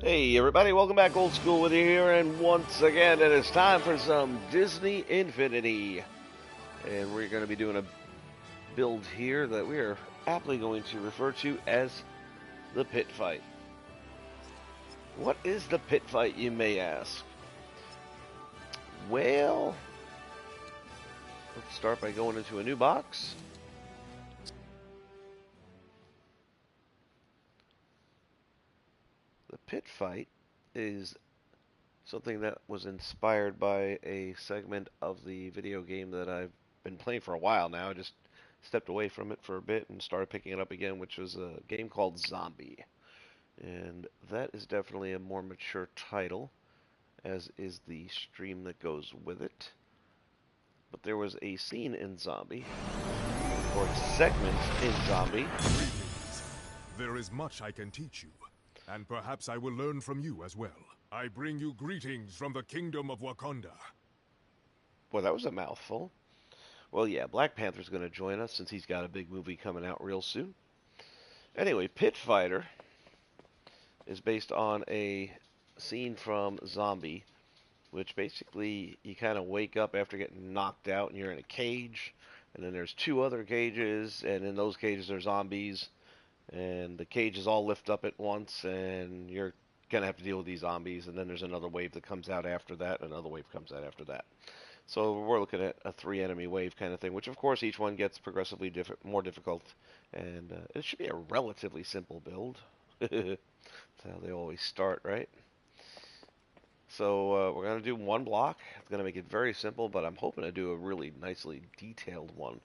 Hey everybody, welcome back Old School with you here, and once again it is time for some Disney Infinity. And we're going to be doing a build here that we are aptly going to refer to as the pit fight. What is the pit fight, you may ask? Well, let's start by going into a new box. The pit fight is something that was inspired by a segment of the video game that I've been playing for a while now. I just stepped away from it for a bit and started picking it up again, which was a game called Zombie. And that is definitely a more mature title, as is the stream that goes with it. But there was a scene in Zombie, or segment in Zombie. Greetings. There is much I can teach you, and perhaps I will learn from you as well. I bring you greetings from the kingdom of Wakanda. Boy, that was a mouthful. Well, yeah, Black Panther's going to join us since he's got a big movie coming out real soon. Anyway, Pit Fighter is based on a scene from Zombie, which basically you kind of wake up after getting knocked out and you're in a cage, and then there's two other cages, and in those cages are zombies, and the cages all lift up at once, and you're gonna have to deal with these zombies, and then there's another wave that comes out after that, another wave comes out after that. So we're looking at a three enemy wave kind of thing, which of course each one gets progressively more difficult, and it should be a relatively simple build. That's how they always start, right? So we're going to do one block. It's going to make it very simple, but I'm hoping to do a really nicely detailed one.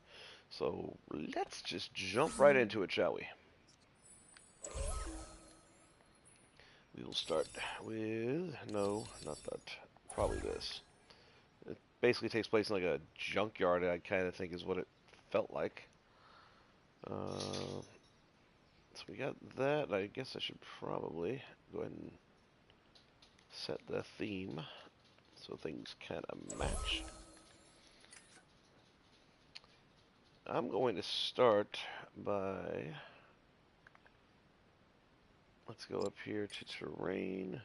So let's just jump right into it, shall we? We will start with, no, not that, probably this. It basically takes place in like a junkyard, I kind of think is what it felt like. So we got that. I guess I should probably go ahead and set the theme so things kind of match. I'm going to start by, let's go up here to terrain.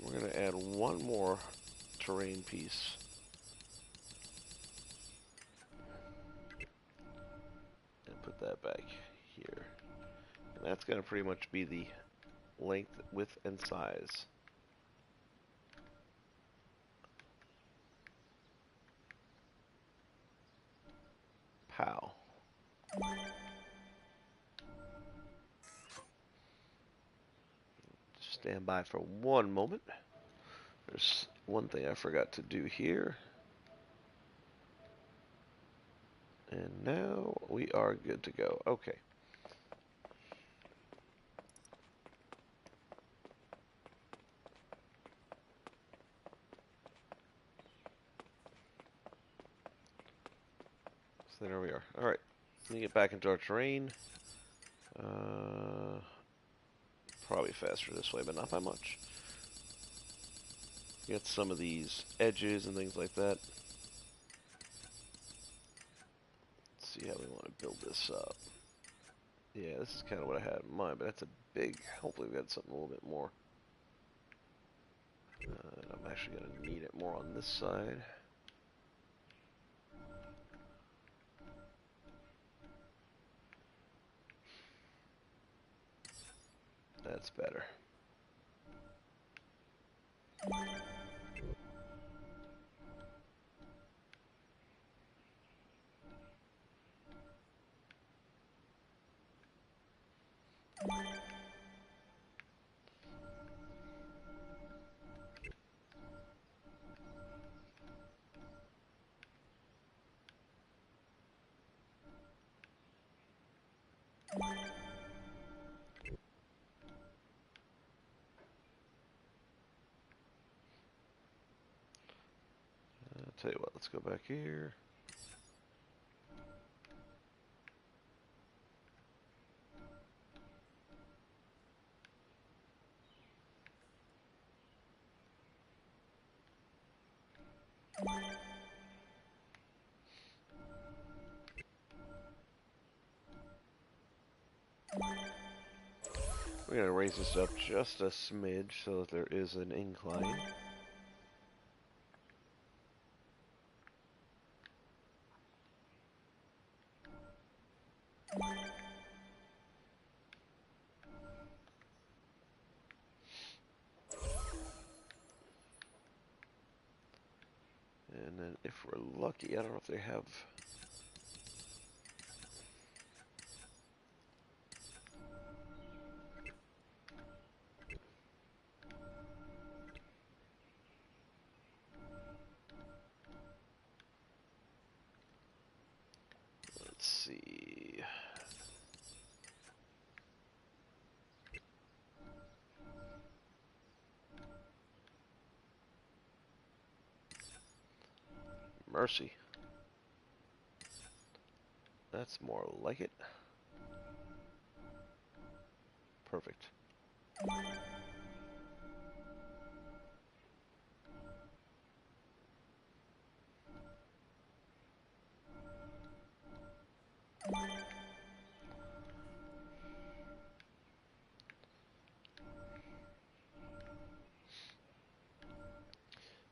We're going to add one more terrain piece. And put that back here. And that's going to pretty much be the length, width, and size. Pow. Stand by for one moment. There's one thing I forgot to do here. And now we are good to go. Okay. So there we are. Alright. Let me get back into our terrain. Probably faster this way, but not by much. Get some of these edges and things like that. Let's see how we want to build this up. Yeah, this is kind of what I had in mind, but that's a big, hopefully we got something a little bit more. I'm actually going to need it more on this side. That's better. I'll tell you what, let's go back here. We're going to raise this up just a smidge so that there is an incline. And then if we're lucky, I don't know if they have... Let's see... Mercy. That's more like it. Perfect.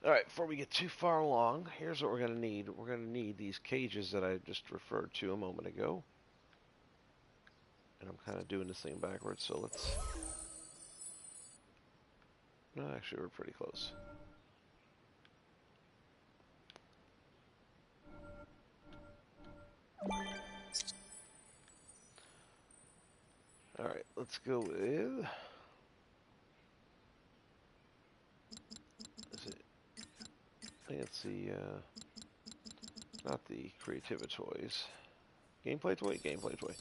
Alright, before we get too far along, here's what we're going to need. We're going to need these cages that I just referred to a moment ago. And I'm kind of doing this thing backwards, so let's... No, actually, we're pretty close. Alright, let's go with... Is it... I think it's the, not the Creativa Toys. Gameplay Toy? Gameplay Toy.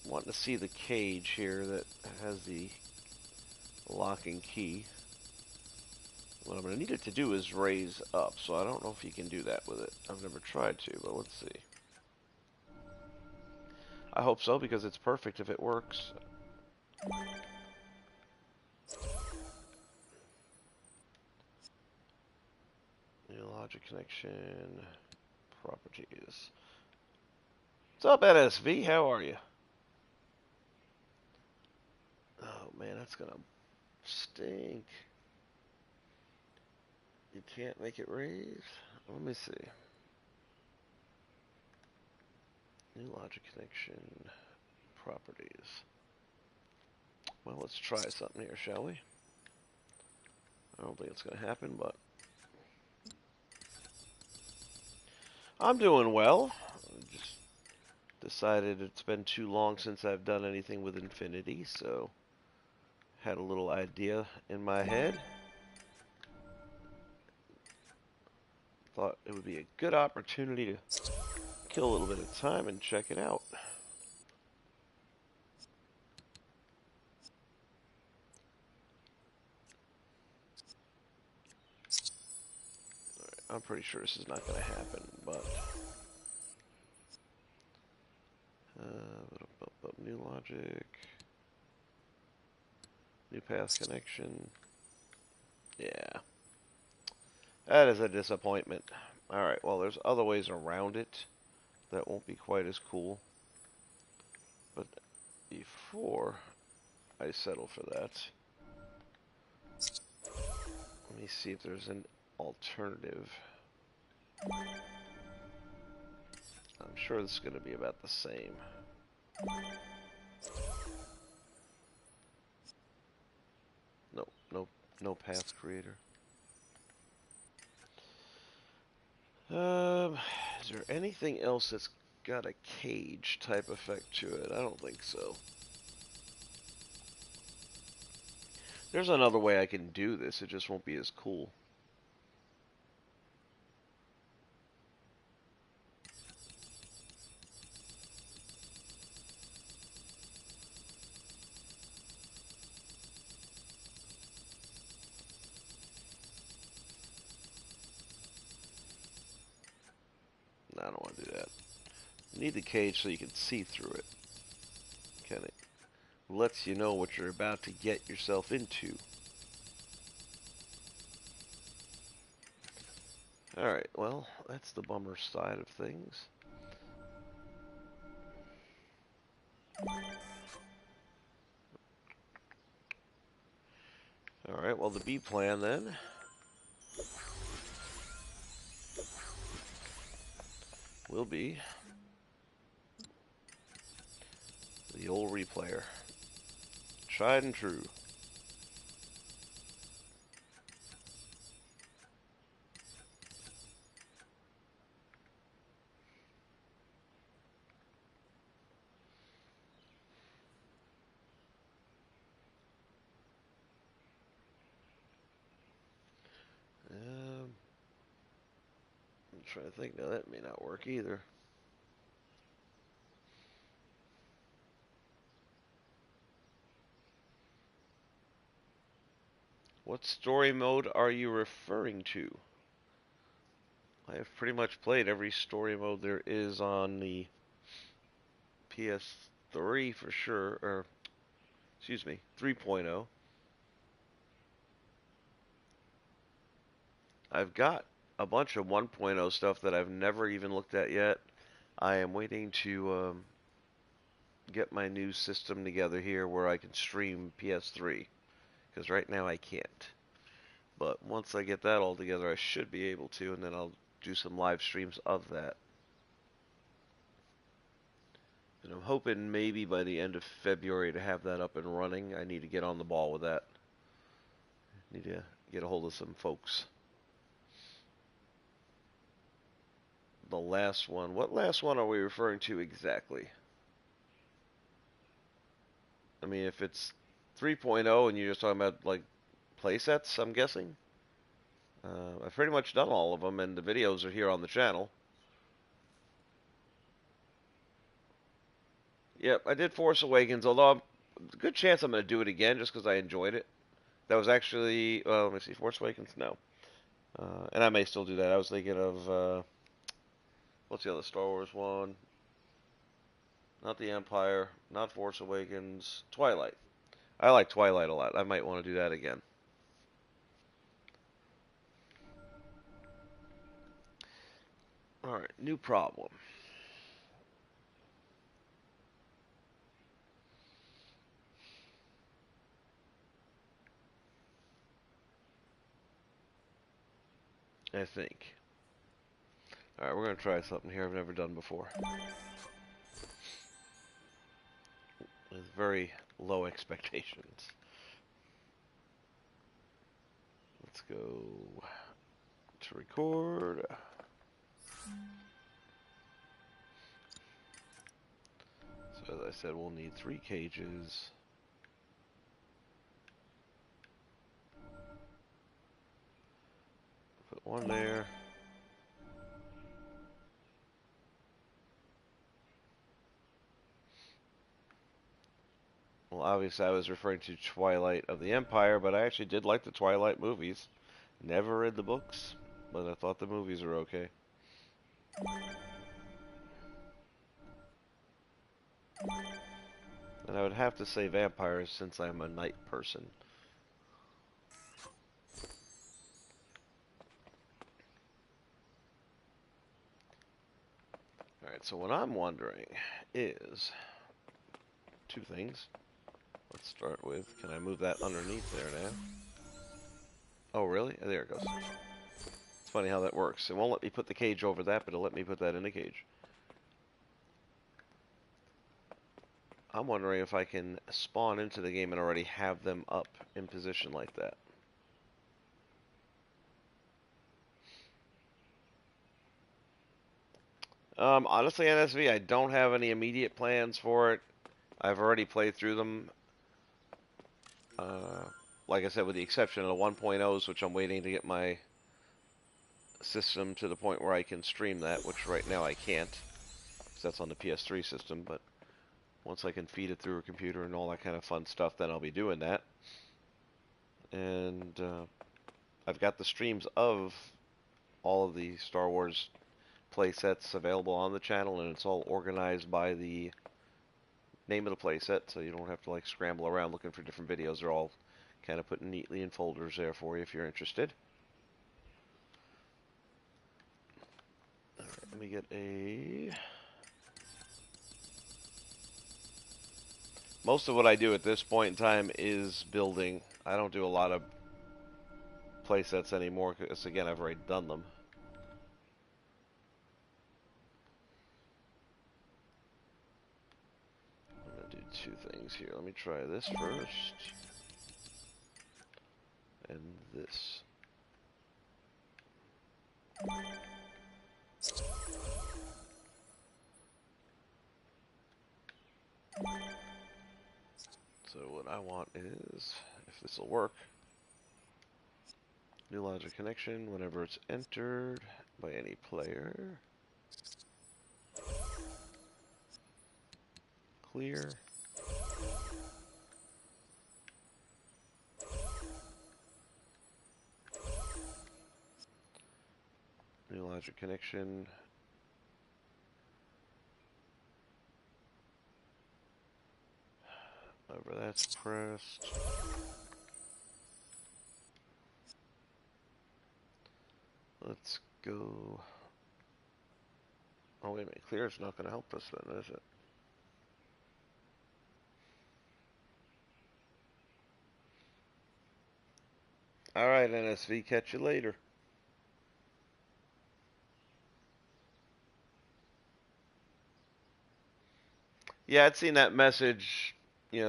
Wanting to see the cage here that has the lock and key. What I'm going to need it to do is raise up, so I don't know if you can do that with it. I've never tried to, but let's see. I hope so, because it's perfect if it works. New logic connection, properties. What's up, NSV? How are you? Oh man, that's gonna stink. You can't make it raise? Let me see. New logic connection, properties. Well, let's try something here, shall we? I don't think it's gonna happen, but I'm doing well. Just decided it's been too long since I've done anything with Infinity, so had a little idea in my head. Thought it would be a good opportunity to kill a little bit of time and check it out. I'm pretty sure this is not going to happen, but... new logic. New path connection. Yeah. That is a disappointment. Alright, well, there's other ways around it that won't be quite as cool. But before I settle for that, let me see if there's an alternative. I'm sure this is going to be about the same. No path creator. Is there anything else that's got a cage type effect to it? I don't think so. There's another way I can do this, it just won't be as cool. No, I don't want to do that. You need the cage so you can see through it. Kind of lets you know what you're about to get yourself into. Alright, well, that's the bummer side of things. Alright, well, the B plan then will be the old replayer. Tried and true. I'm trying to think. Now, that may not work either. What story mode are you referring to? I have pretty much played every story mode there is on the PS3 for sure, or excuse me, 3.0. I've got a bunch of 1.0 stuff that I've never even looked at yet. I am waiting to get my new system together here where I can stream PS3, because right now I can't. But once I get that all together, I should be able to, and then I'll do some live streams of that. And I'm hoping maybe by the end of February to have that up and running. I need to get on the ball with that. Need to get a hold of some folks. The last one. What last one are we referring to exactly? I mean, if it's 3.0 and you're just talking about like playsets, I'm guessing. I've pretty much done all of them, and the videos are here on the channel. Yep, I did Force Awakens, although a good chance I'm going to do it again just because I enjoyed it. That was actually, let me see, Force Awakens? No. And I may still do that. I was thinking of, what's the other Star Wars one? Not The Empire, not Force Awakens, Twilight. I like Twilight a lot. I might want to do that again. Alright, new problem. I think. Alright, we're going to try something here I've never done before. With very low expectations. Let's go to record. So as I said, we'll need 3 cages. Put one there. Well, obviously I was referring to Twilight of the Empire, but I actually did like the Twilight movies. Never read the books, but I thought the movies were okay. And I would have to say vampires since I'm a night person. Alright, so what I'm wondering is 2 things. Let's start with, can I move that underneath there now? Oh, really? There it goes. It's funny how that works. It won't let me put the cage over that, but it'll let me put that in the cage. I'm wondering if I can spawn into the game and already have them up in position like that. Honestly, NSV, I don't have any immediate plans for it. I've already played through them. Like I said, with the exception of the 1.0s, which I'm waiting to get my system to the point where I can stream that, which right now I can't, because that's on the PS3 system, but once I can feed it through a computer and all that kind of fun stuff, then I'll be doing that. And I've got the streams of all of the Star Wars playsets available on the channel, and it's all organized by the name of the playset, so you don't have to like scramble around looking for different videos. They're all kind of put neatly in folders there for you if you're interested. Alright, let me get a... Most of what I do at this point in time is building. I don't do a lot of playsets anymore because, again, I've already done them. I'm going to do two things here. Let me try this first. And this. So what I want is, if this will work, new logic connection whenever it's entered by any player. Clear. New logic connection. Whenever that's pressed. Let's go. Oh, wait a minute. Clear is not going to help us then, is it? Alright, NSV. Catch you later. Yeah, I'd seen that message,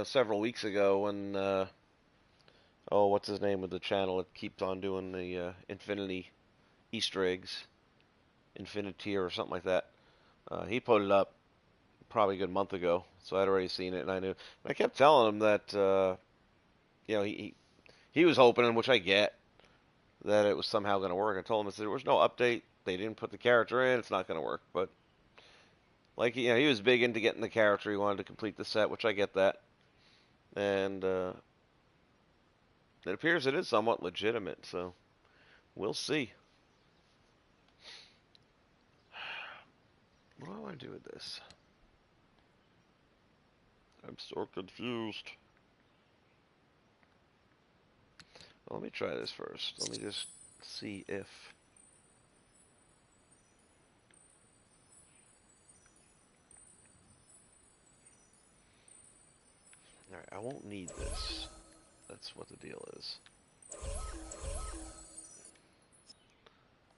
several weeks ago when, oh, what's his name with the channel? It keeps on doing the Infinity Easter eggs. Infinity or something like that. He put it up probably a good month ago, so I'd already seen it, and I knew. And I kept telling him that, he was hoping, which I get, that it was somehow going to work. I told him, I said, there was no update. They didn't put the character in. It's not going to work. But, like, he was big into getting the character. He wanted to complete the set, which I get that. And it appears it is somewhat legitimate, so we'll see. What do I want to do with this? I'm so confused. Well, let me try this first. Let me just see if... Alright, I won't need this. That's what the deal is.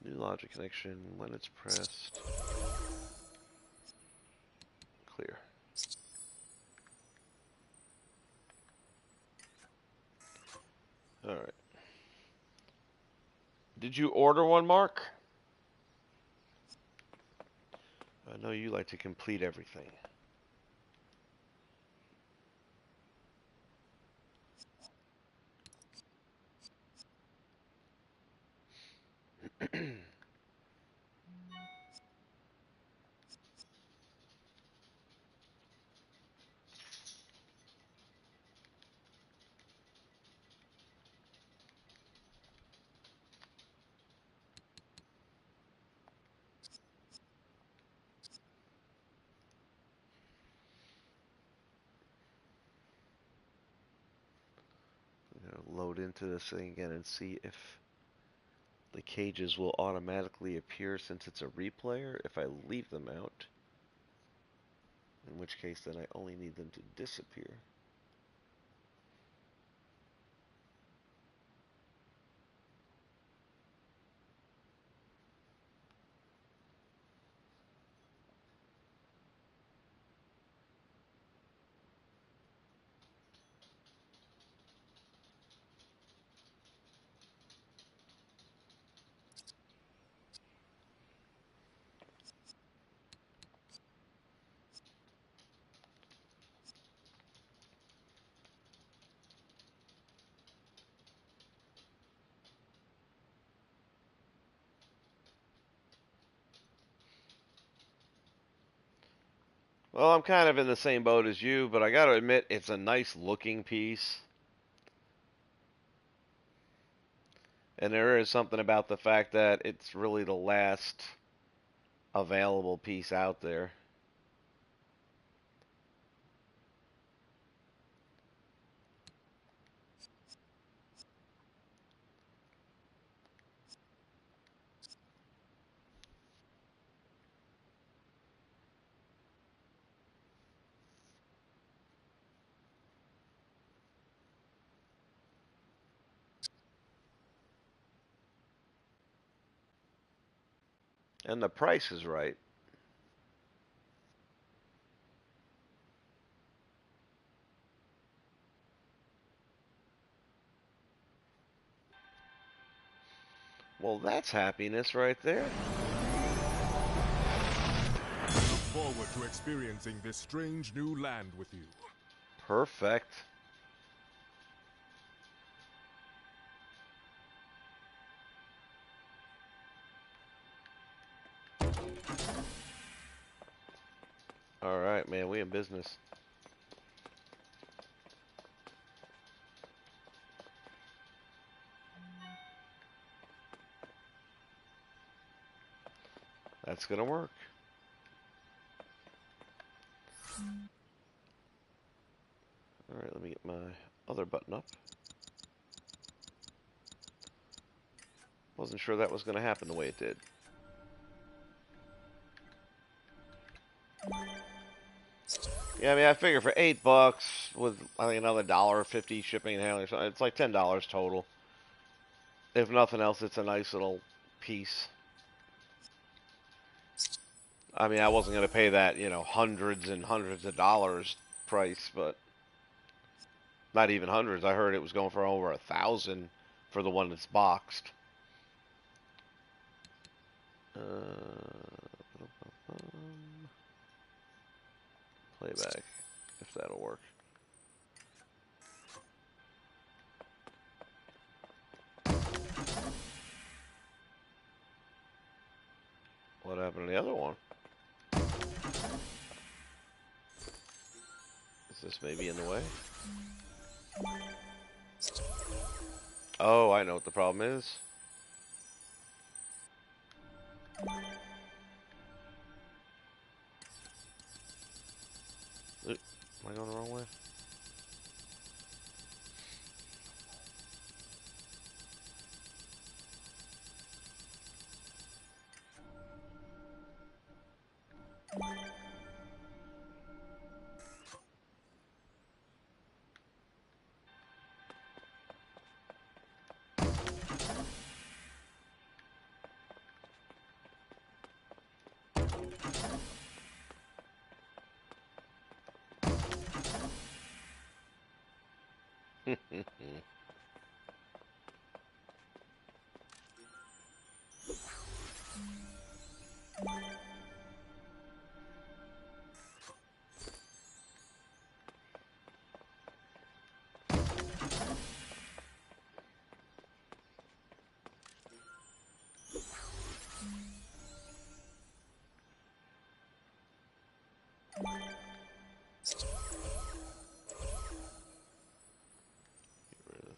New logic connection when it's pressed. Clear. Alright. Did you order one, Mark? I know you like to complete everything. Load into this thing again and see if the cages will automatically appear since it's a replayer if I leave them out. In which case then I only need them to disappear. Well, I'm kind of in the same boat as you, but I gotta admit, it's a nice looking piece. And there is something about the fact that it's really the last available piece out there. And the price is right. Well, that's happiness right there. I look forward to experiencing this strange new land with you. Perfect. All right, man, we in business. That's gonna work. All right, let me get my other button up. Wasn't sure that was gonna happen the way it did. Yeah, I mean, I figure for $8 with I think another $1.50 shipping and handling, so it's like $10 total. If nothing else, it's a nice little piece. I mean, I wasn't gonna pay that, hundreds and hundreds of dollars price, but not even hundreds. I heard it was going for over 1,000 for the one that's boxed. Playback, if that'll work. What happened to the other one? Is this maybe in the way? Oh, I know what the problem is. Oop, am I going the wrong way?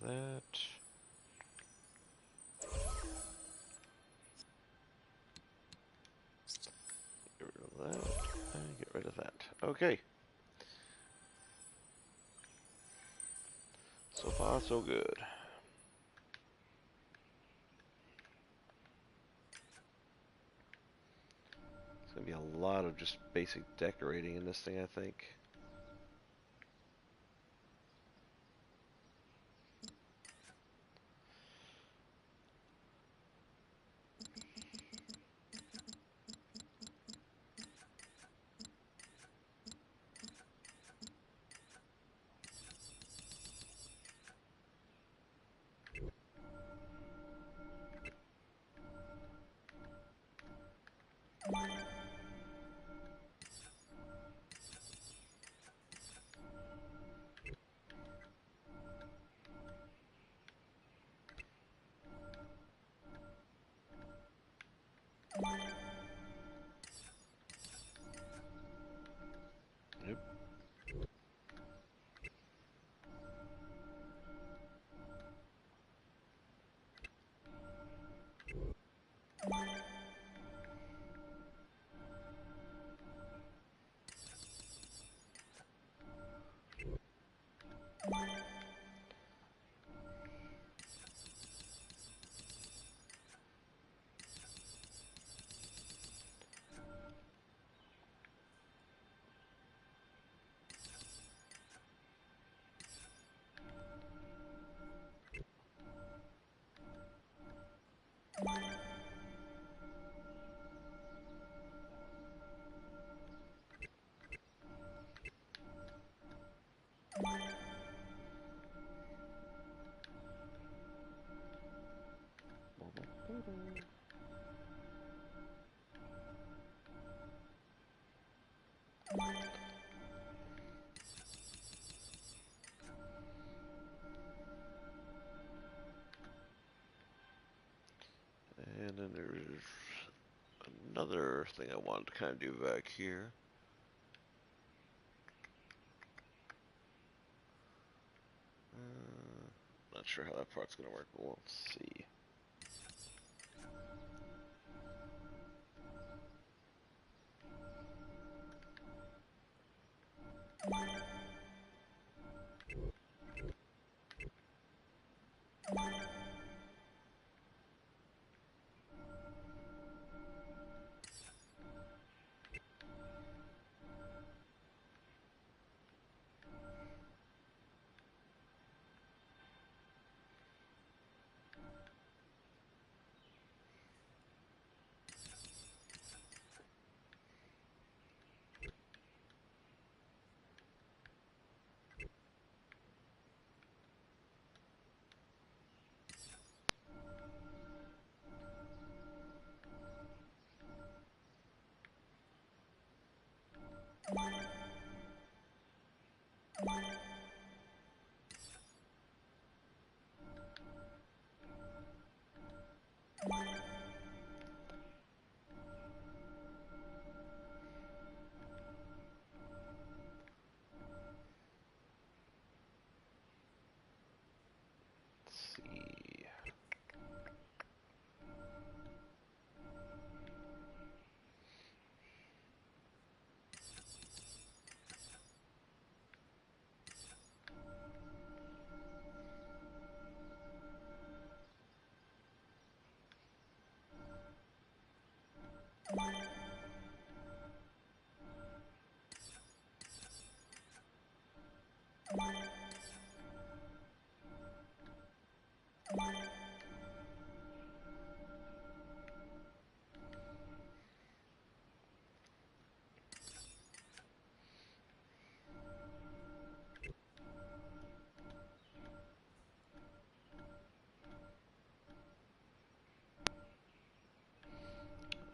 That. Get rid of that. And get rid of that. Okay. So far, so good. It's going to be a lot of just basic decorating in this thing, I think. other thing I wanted to kind of do back here. Not sure how that part's going to work, but we'll see. See.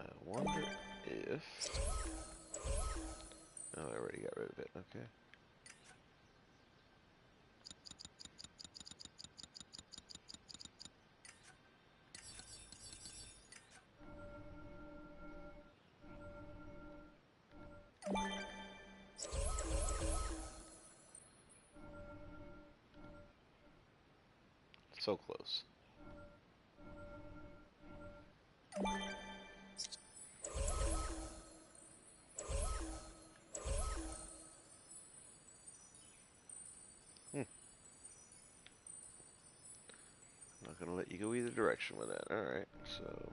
I wonder if... Oh, I already got rid of it. Okay. So close. Not gonna let you go either direction with that. Alright, so...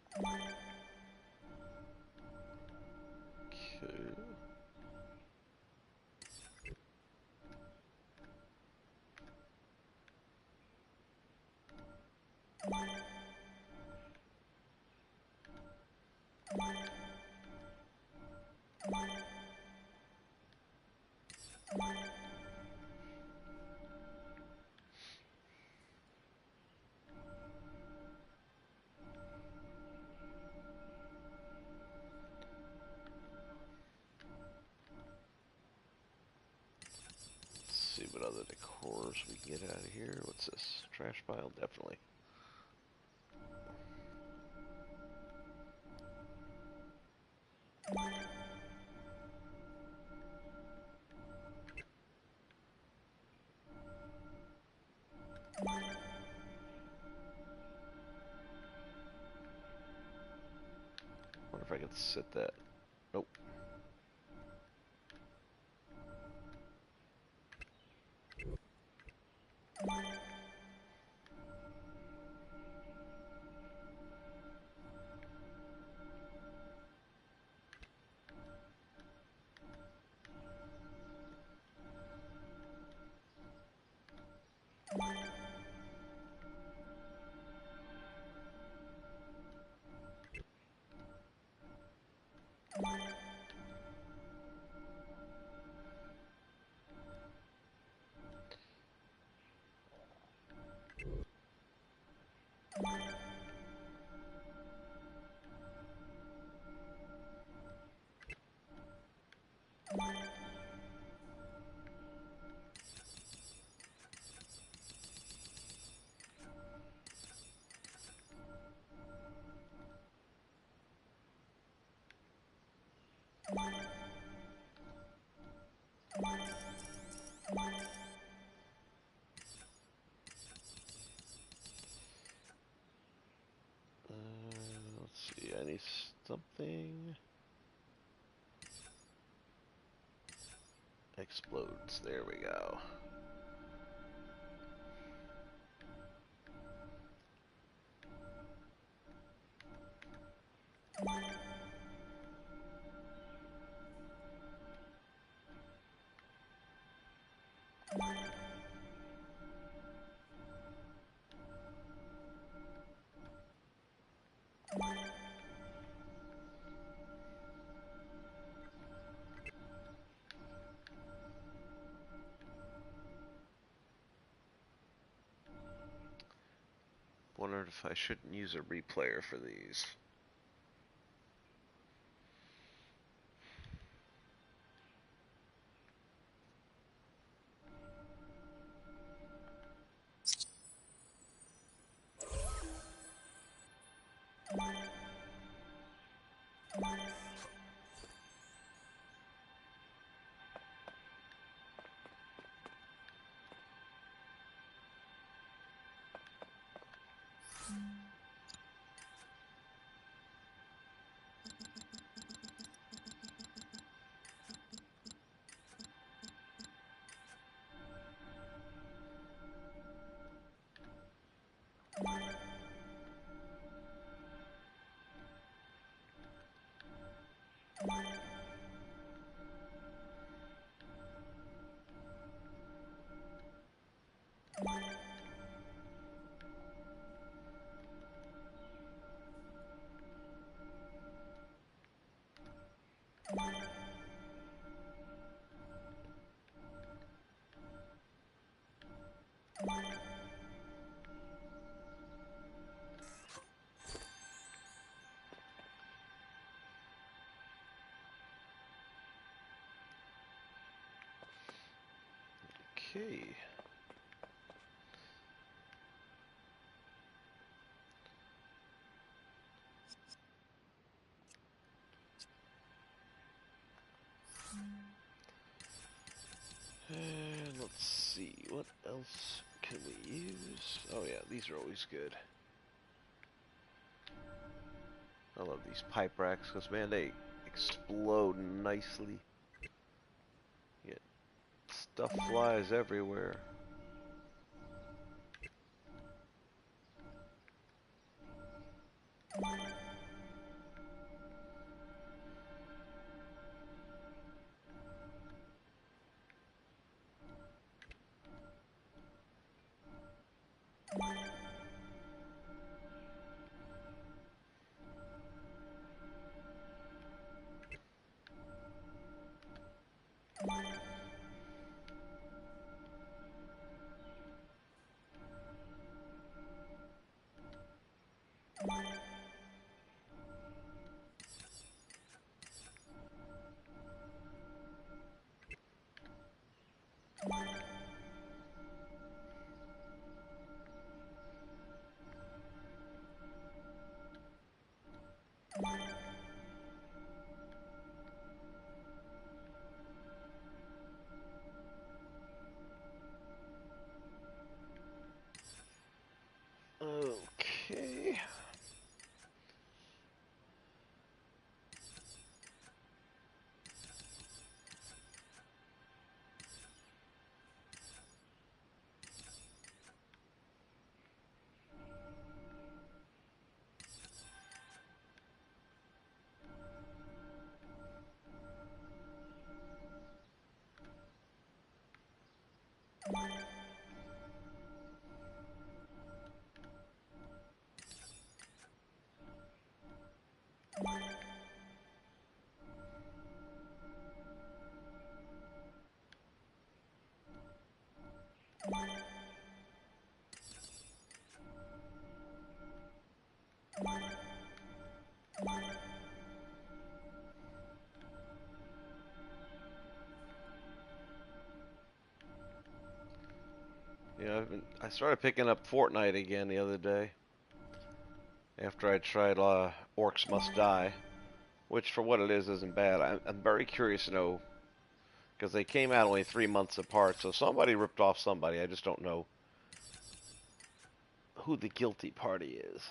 Okay. See what other decors we can get out of here. What's this? Trash pile? Definitely. Wonder if I could sit that. Nope. Let's see, I need something. Explodes. There we go. Wondered if I shouldn't use a replayer for these. Okay. And let's see, what else can we use? Oh yeah, these are always good. I love these pipe racks because, man, they explode nicely. Yet stuff flies everywhere. Okay. I started picking up Fortnite again the other day after I tried Orcs Must Die, which for what it is isn't bad. I'm very curious to know because they came out only 3 months apart, so somebody ripped off somebody. I just don't know who the guilty party is.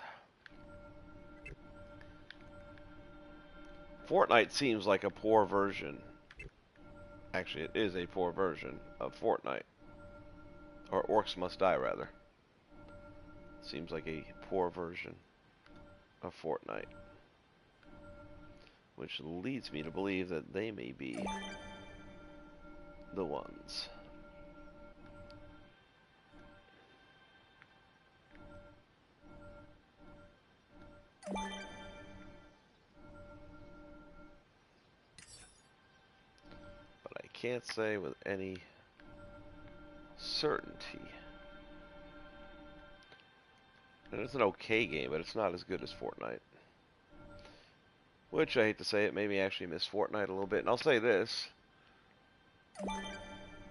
Fortnite seems like a poor version. Actually, it is a poor version of Fortnite. Or Orcs Must Die, rather. Seems like a poor version of Fortnite. Which leads me to believe that they may be the ones. But I can't say with any certainty. And it's an okay game, but it's not as good as Fortnite. Which, I hate to say it, made me actually miss Fortnite a little bit. And I'll say this.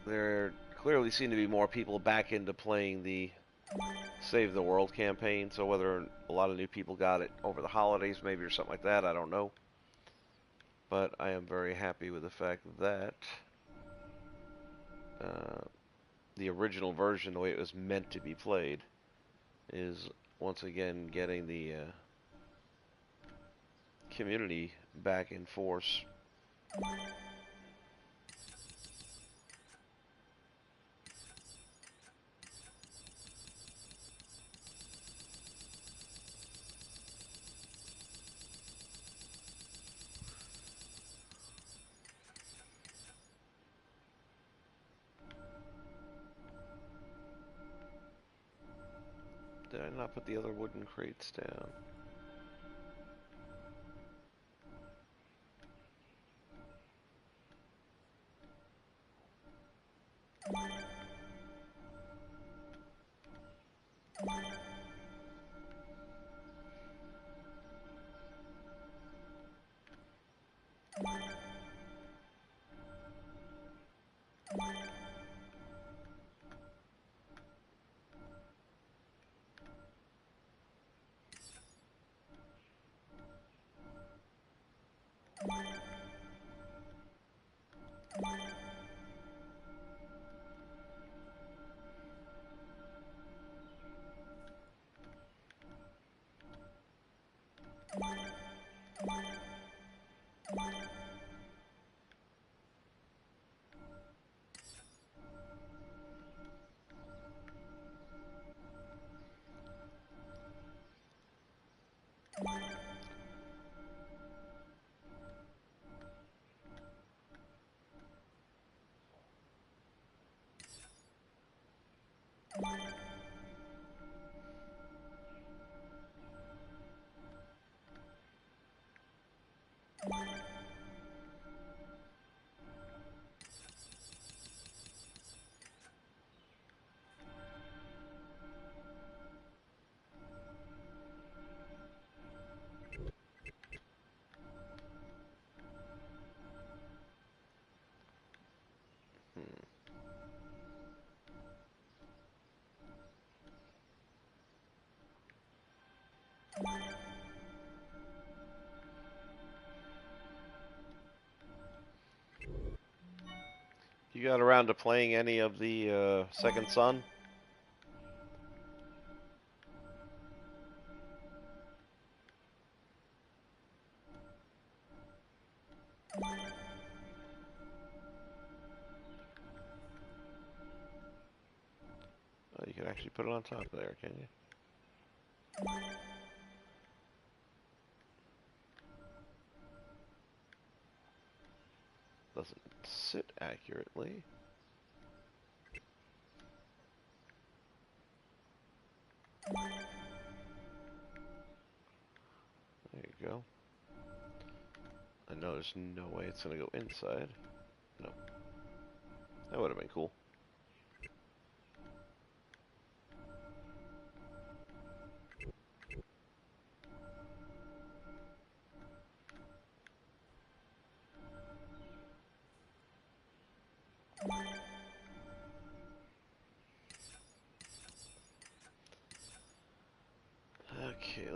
There clearly seem to be more people back into playing the Save the World campaign. So whether a lot of new people got it over the holidays maybe or something like that, I don't know. But I am very happy with the fact that the original version, the way it was meant to be played, is once again getting the community back in force. Did I not put the other wooden crates down? You got around to playing any of the Second Son? Oh, you can actually put it on top of there, can you? Doesn't sit accurately. There you go. I know there's no way it's gonna go inside. No. That would have been cool.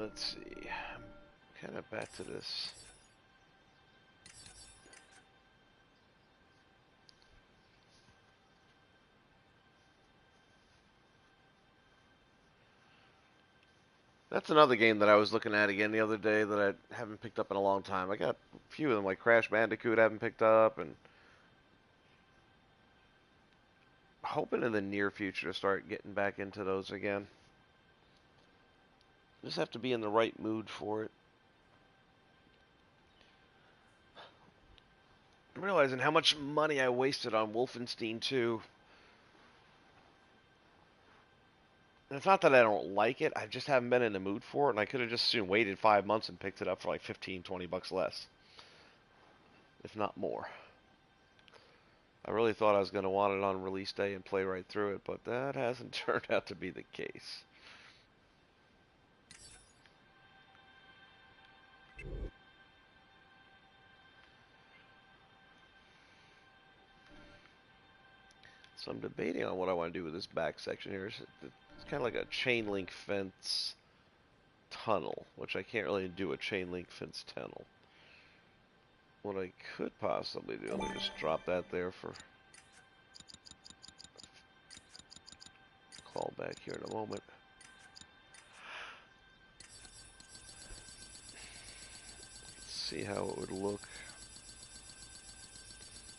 let's see. I'm kind of back to this. That's another game that I was looking at again the other day that I haven't picked up in a long time. I got a few of them, like Crash Bandicoot, I haven't picked up, and hoping in the near future to start getting back into those again. Just have to be in the right mood for it. I'm realizing how much money I wasted on Wolfenstein 2. And it's not that I don't like it, I just haven't been in the mood for it, and I could have just soon waited 5 months and picked it up for like 15, 20 bucks less, if not more. I really thought I was going to want it on release day and play right through it, but that hasn't turned out to be the case. So I'm debating on what I want to do with this back section here. It's kind of like a chain link fence tunnel, which I can't really do a chain link fence tunnel. What I could possibly do, let me just drop that there for call back here in a moment. See how it would look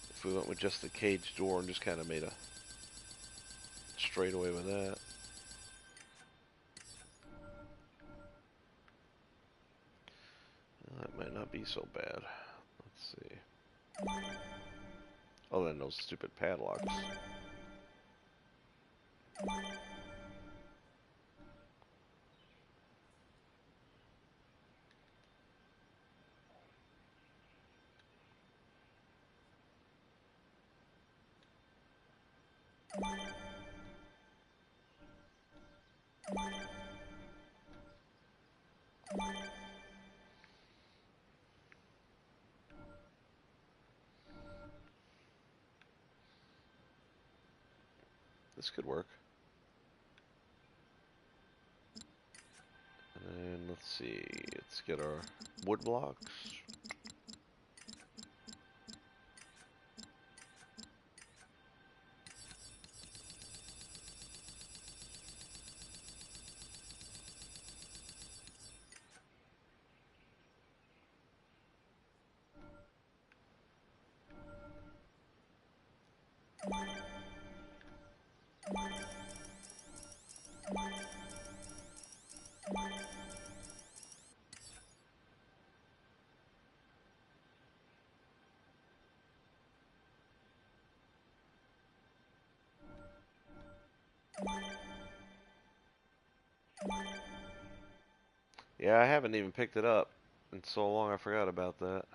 if we went with just the cage door and just kind of made a straightaway with that. That might not be so bad. Let's see. Other than those stupid padlocks. This could work. And let's see, let's get our wood blocks. Yeah, I haven't even picked it up in so long I forgot about that.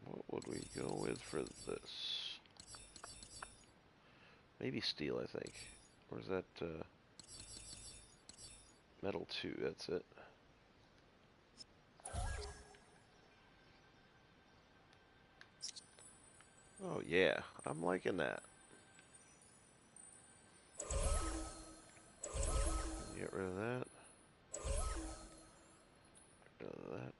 What would we go with for this? Maybe steel, I think. Or is that metal 2? That's it. Oh yeah, I'm liking that. Get rid of that. Get rid of that.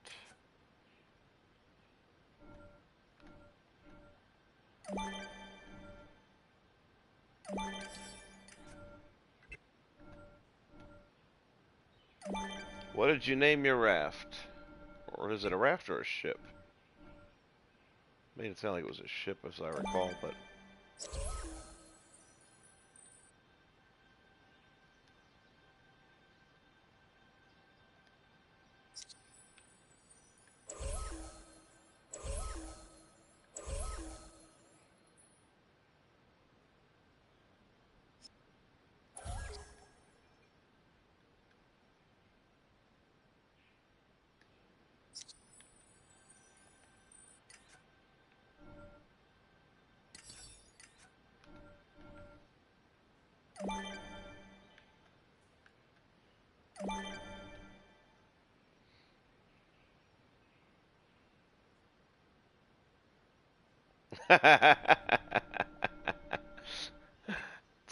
What did you name your raft? Or is it a raft or a ship? Made it sound like it was a ship, as I recall, but...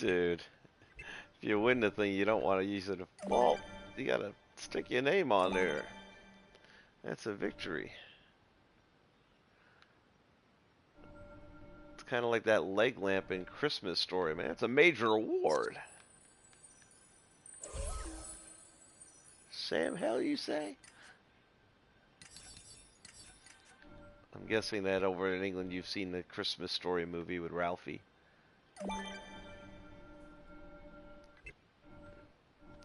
Dude, if you win the thing, you don't want to use it. Well, you gotta stick your name on there. That's a victory. It's kind of like that leg lamp in Christmas Story, man. It's a major award. Sam Hell, you say? I'm guessing that over in England you've seen the Christmas Story movie with Ralphie.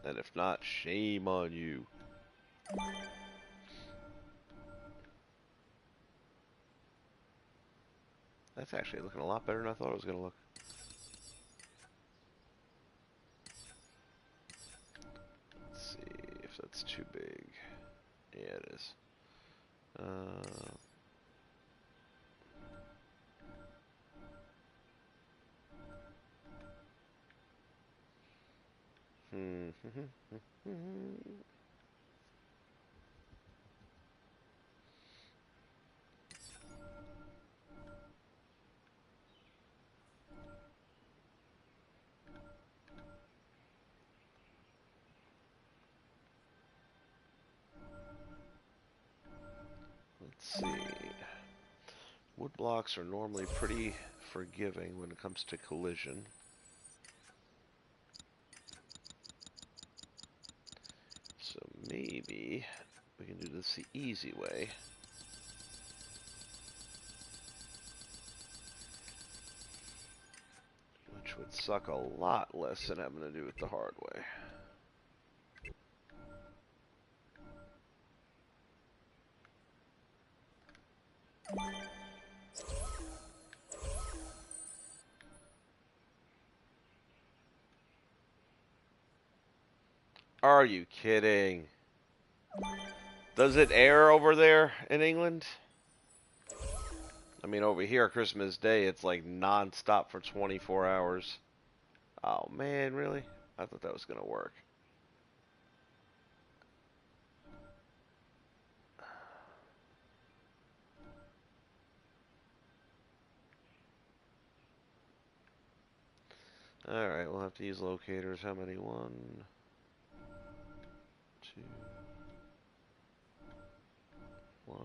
And if not, shame on you. That's actually looking a lot better than I thought it was going to look. Let's see if that's too big. Yeah, it is. Hmm. Let's see. Wood blocks are normally pretty forgiving when it comes to collision. So maybe we can do this the easy way. Which would suck a lot less than having to do it the hard way. Are you kidding? Does it air over there in England? I mean, over here, Christmas Day, it's like non-stop for 24 hours. Oh, man, really? I thought that was going to work. Alright, we'll have to use locators. How many? 1, 2, 1,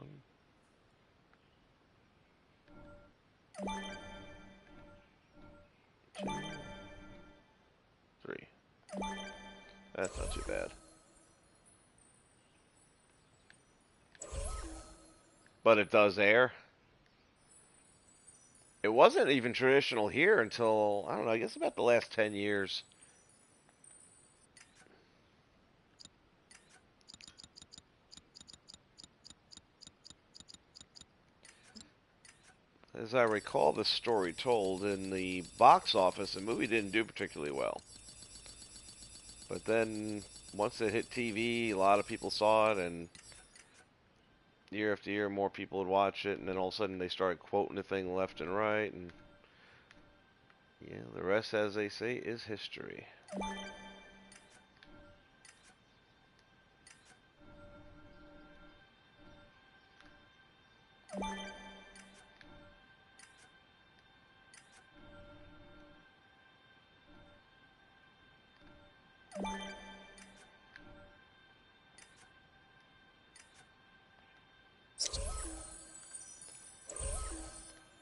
2, 3. That's not too bad. But it does air. It wasn't even traditional here until, I don't know, I guess about the last 10 years. As I recall the story told, in the box office, the movie didn't do particularly well. But then, once it hit TV, a lot of people saw it, and year after year, more people would watch it, and then all of a sudden they started quoting the thing left and right, and yeah, the rest, as they say, is history.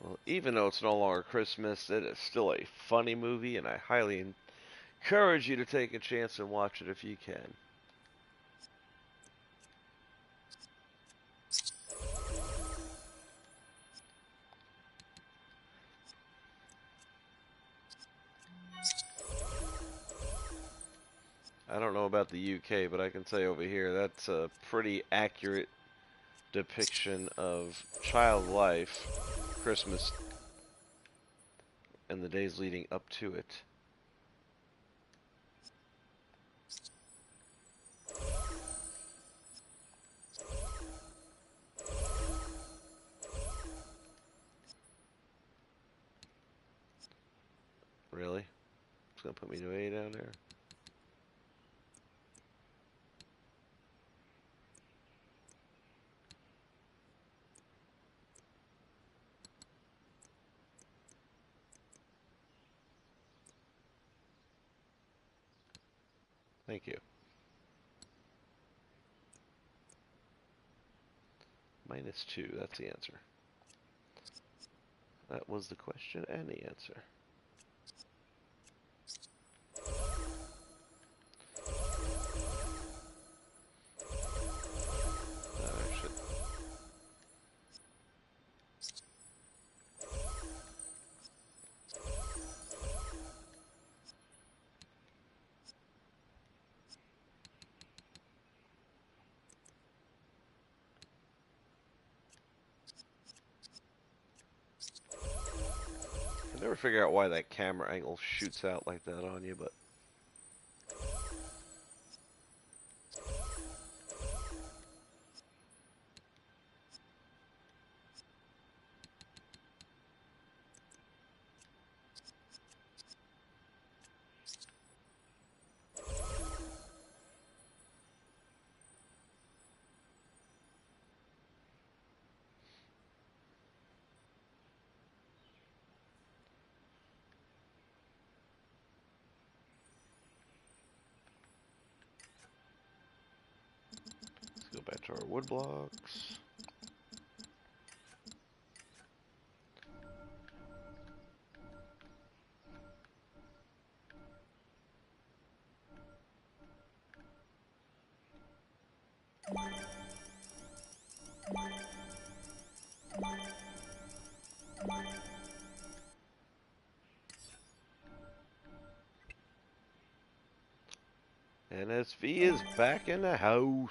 Well, even though it's no longer Christmas, it is still a funny movie, and I highly encourage you to take a chance and watch it if you can. I don't know about the UK, but I can say over here that's a pretty accurate depiction of child life, Christmas, and the days leading up to it. Really? It's gonna put me to A down there. Thank you. -2, that's the answer. That was the question and the answer. I should. I never figure out why that camera angle shoots out like that on you, but let's go back to our wood blocks. NSV is back in the house.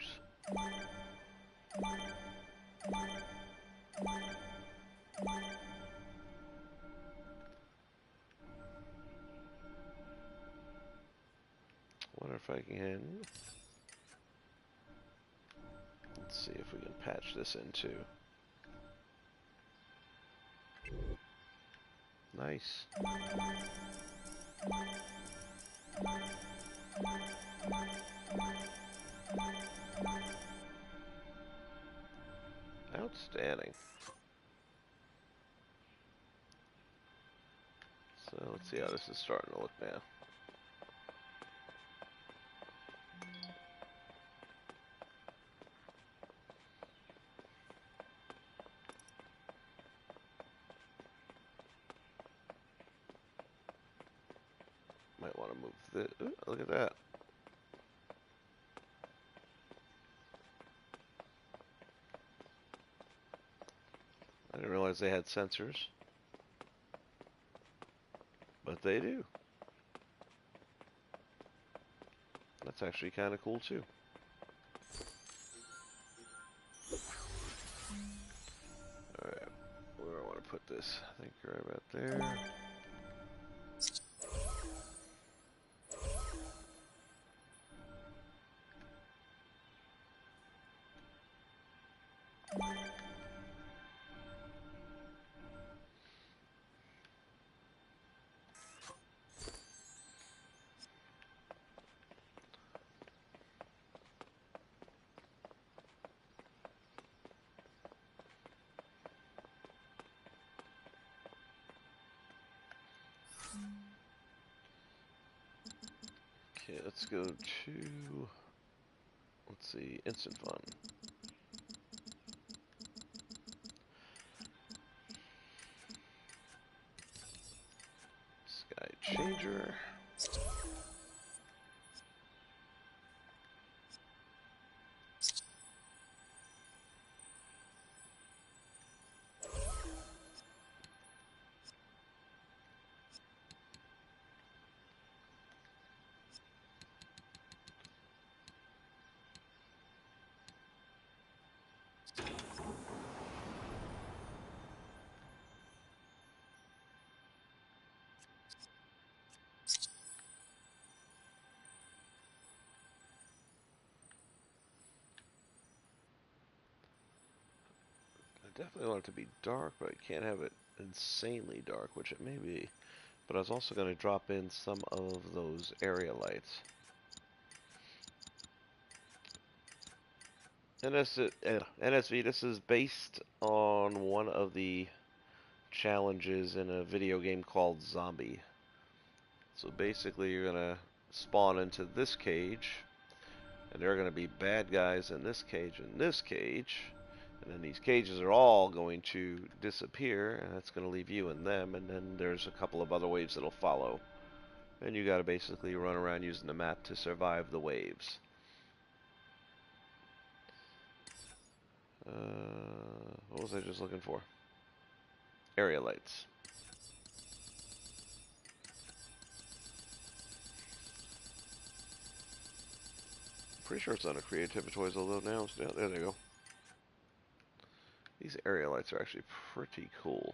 Wonder if I can. Let's see if we can patch this in too. Nice. Outstanding. So let's see how this is starting to look now. Might want to move this. Ooh, look at that. I didn't realize they had sensors, but they do. That's actually kind of cool too. Alright, where do I want to put this? I think right about there. Okay, let's go to, let's see, Instant Fun. Sky Changer. I definitely want it to be dark, but I can't have it insanely dark, which it may be. But I was also going to drop in some of those area lights. NSV, this is based on one of the challenges in a video game called Zombi. So basically you're going to spawn into this cage, and there are going to be bad guys in this cage and this cage, and then these cages are all going to disappear, and that's going to leave you and them, and then there's a couple of other waves that'll follow. And you got to basically run around using the map to survive the waves. What was I just looking for? Area lights. Pretty sure it's on a Creative Toys, although now it's down. There they go. These area lights are actually pretty cool.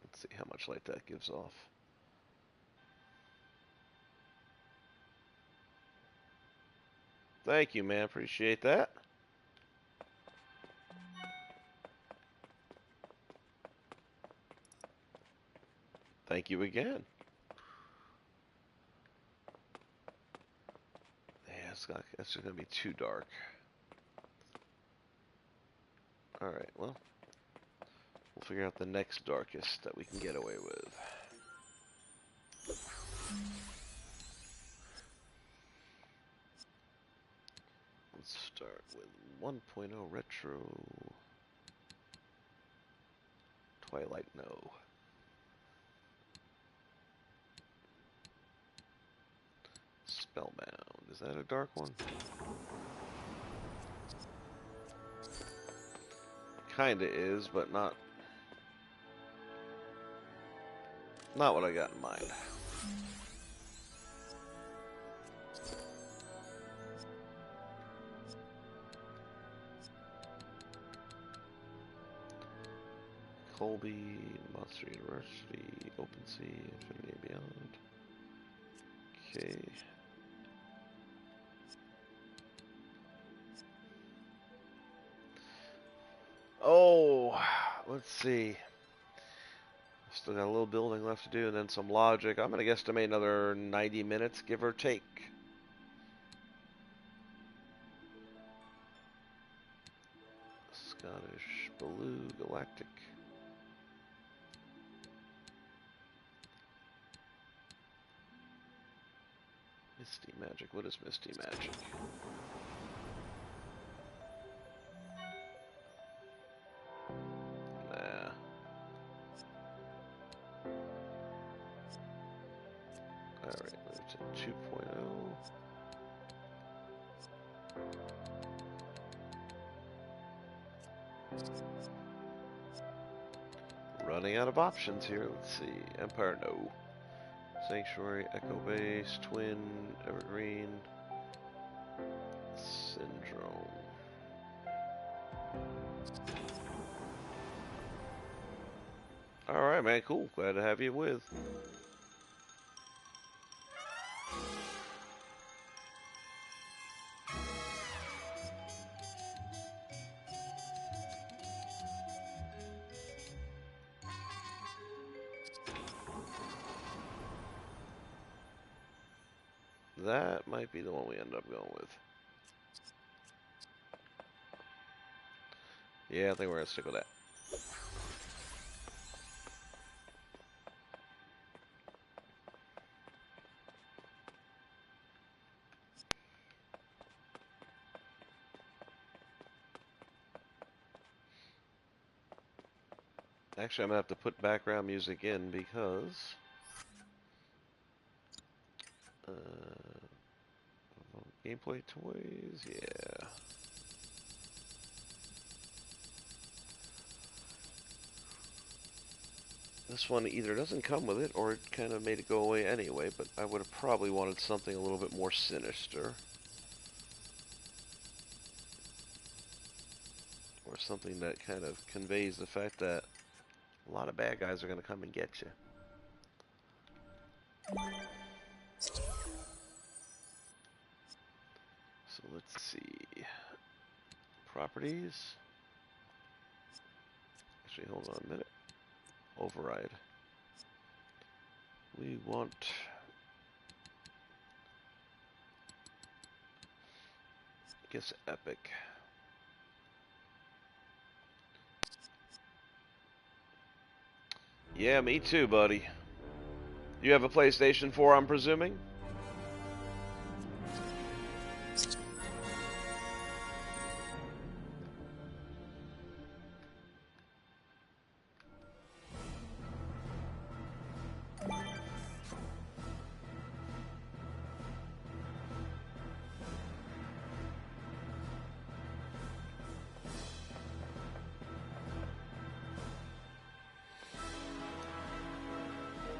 Let's see how much light that gives off. Thank you, man. Appreciate that. Thank you again. Yeah, it's just gonna be too dark. Alright, well, we'll figure out the next darkest that we can get away with. Let's start with 1.0 Retro. Twilight, no. Spellbound, is that a dark one? Kinda is, but not what I got in mind. Colby, Monster University, Open Sea, Infinity and Beyond. Okay. Oh, let's see. Still got a little building left to do and then some logic. I'm going to guesstimate another 90 minutes, give or take. Scottish, Blue, Galactic. Misty Magic. What is Misty Magic? Nah. Alright, move to 2.0. Running out of options here. Let's see. Empire, no. Sanctuary, Echo Base, Twin, Evergreen, Syndrome. Alright, man, cool. Glad to have you with. That might be the one we end up going with. Yeah, I think we're going to stick with that. Actually, I'm gonna have to put background music in because gameplay toys, yeah. This one either doesn't come with it or it kind of made it go away anyway, but I would have probably wanted something a little bit more sinister. Or something that kind of conveys the fact that a lot of bad guys are going to come and get you. So let's see. Properties. Actually, hold on a minute. Override. We want... I guess epic. Yeah, me too, buddy. You have a PlayStation 4, I'm presuming?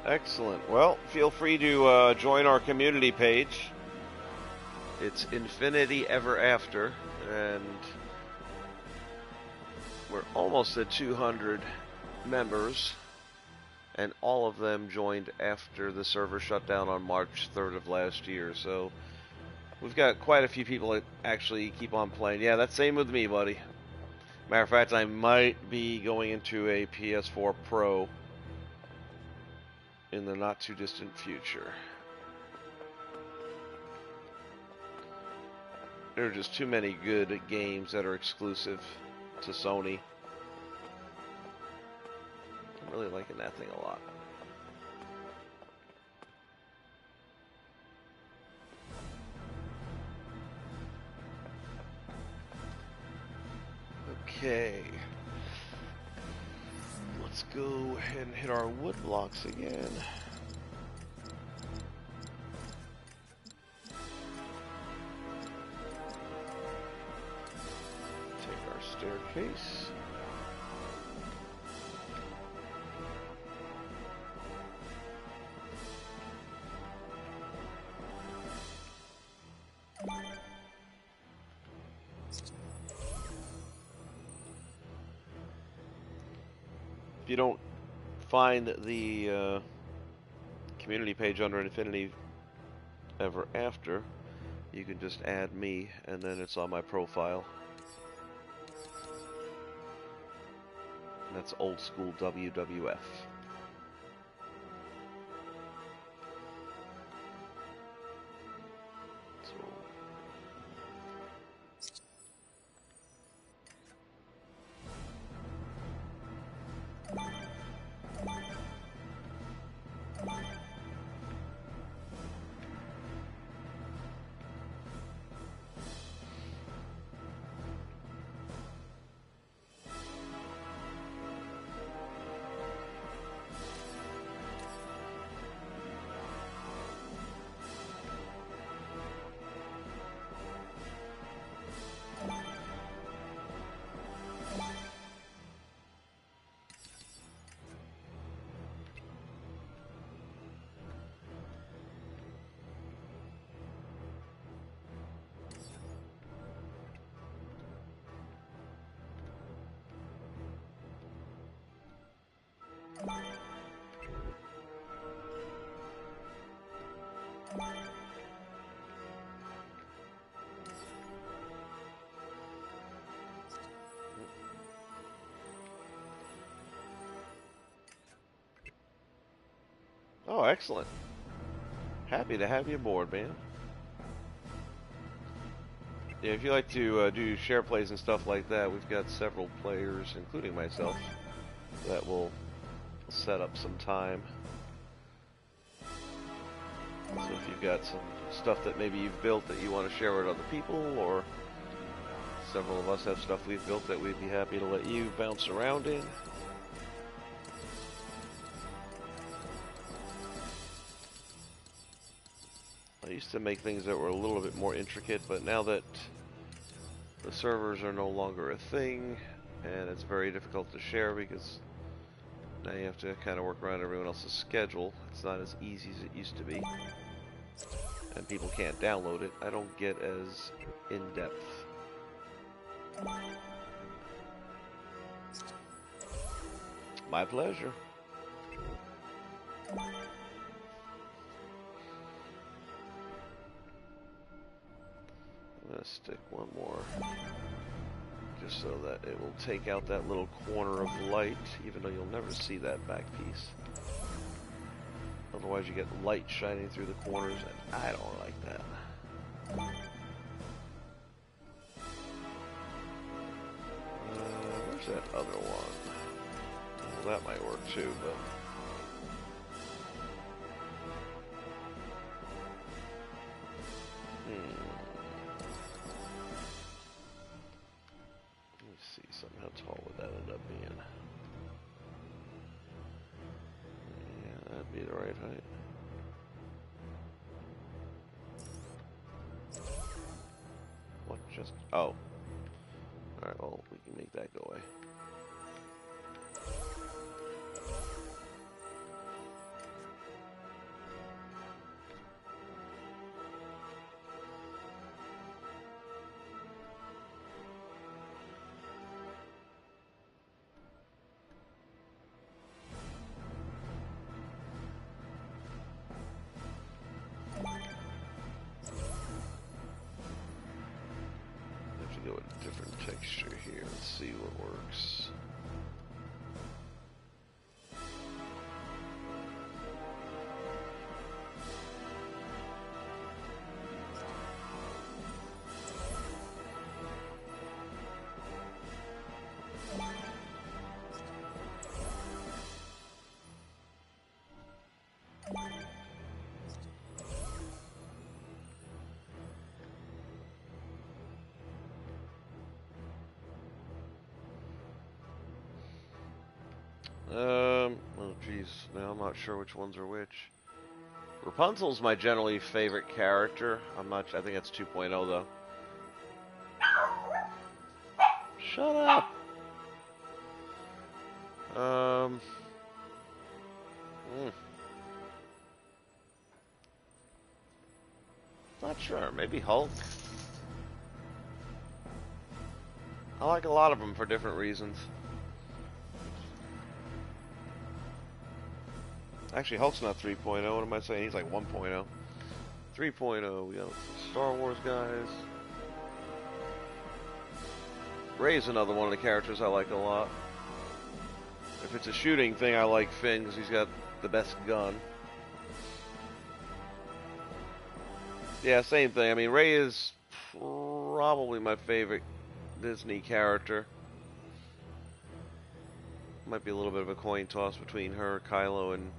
Excellent. Well, feel free to join our community page. It's Infinity Ever After, and we're almost at 200 members, and all of them joined after the server shut down on March 3rd of last year, so we've got quite a few people that actually keep on playing. Yeah, that's same with me, buddy. Matter of fact, I might be going into a PS4 Pro in the not too distant future. There are just too many good games that are exclusive to Sony. I'm really liking that thing a lot. Okay. Let's go ahead and hit our wood blocks again. Take our staircase. If you don't find the community page under Infinity Ever After, you can just add me, and then it's on my profile. And that's old school WWF. Oh, excellent. Happy to have you aboard, man. Yeah, if you like to do share plays and stuff like that, we've got several players, including myself, that will set up some time. So if you've got some stuff that maybe you've built that you want to share with other people, or several of us have stuff we've built that we'd be happy to let you bounce around in. used to make things that were a little bit more intricate, but now that the servers are no longer a thing, and it's very difficult to share because now you have to kind of work around everyone else's schedule. It's not as easy as it used to be. And people can't download it. I don't get as in-depth. My pleasure. I'm going to stick one more, just so that it will take out that little corner of light, even though you'll never see that back piece. Otherwise you get light shining through the corners, and I don't like that. Where's that other one? Well, that might work too, but... Let me see something. How tall would that end up being? Yeah, that'd be the right height. What just... Oh. Alright, well, we can make that go away. Go with a different texture here and see what works. Oh geez, now I'm not sure which ones are which. Rapunzel's my generally favorite character. I think that's 2.0 though. Shut up! Not sure, maybe Hulk. I like a lot of them for different reasons. Actually, Hulk's not 3.0. What am I saying? He's like 1.0. 3.0. We got Star Wars guys. Rey's another one of the characters I like a lot. If it's a shooting thing, I like Finn because he's got the best gun. Yeah, same thing. I mean, Rey is probably my favorite Disney character. Might be a little bit of a coin toss between her, Kylo, and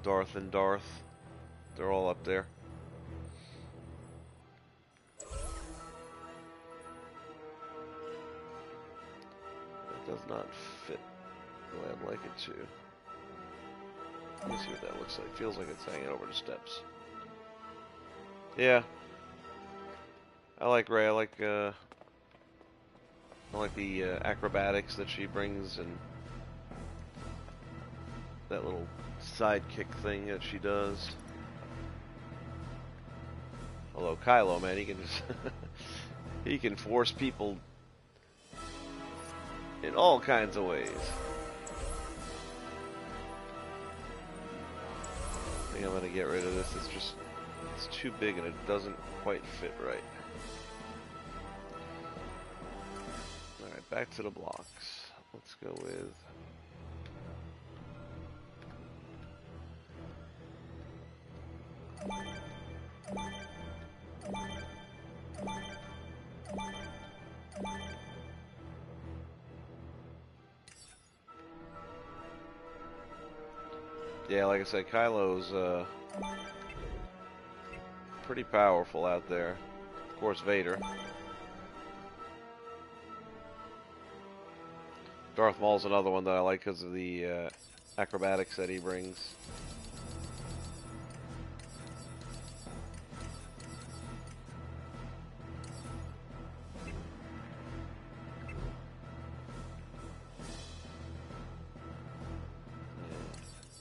Darth and Darth. They're all up there. That does not fit the way I'd like it to. Let me see what that looks like. Feels like it's hanging over the steps. Yeah. I like Rey. I like the acrobatics that she brings and that little sidekick thing that she does. Although Kylo, man, he can just he can force people in all kinds of ways. I think I'm gonna get rid of this. It's too big and it doesn't quite fit right. Alright, back to the blocks. Let's go with yeah, like I said, Kylo's pretty powerful out there. Of course, Vader. Darth Maul's another one that I like because of the acrobatics that he brings.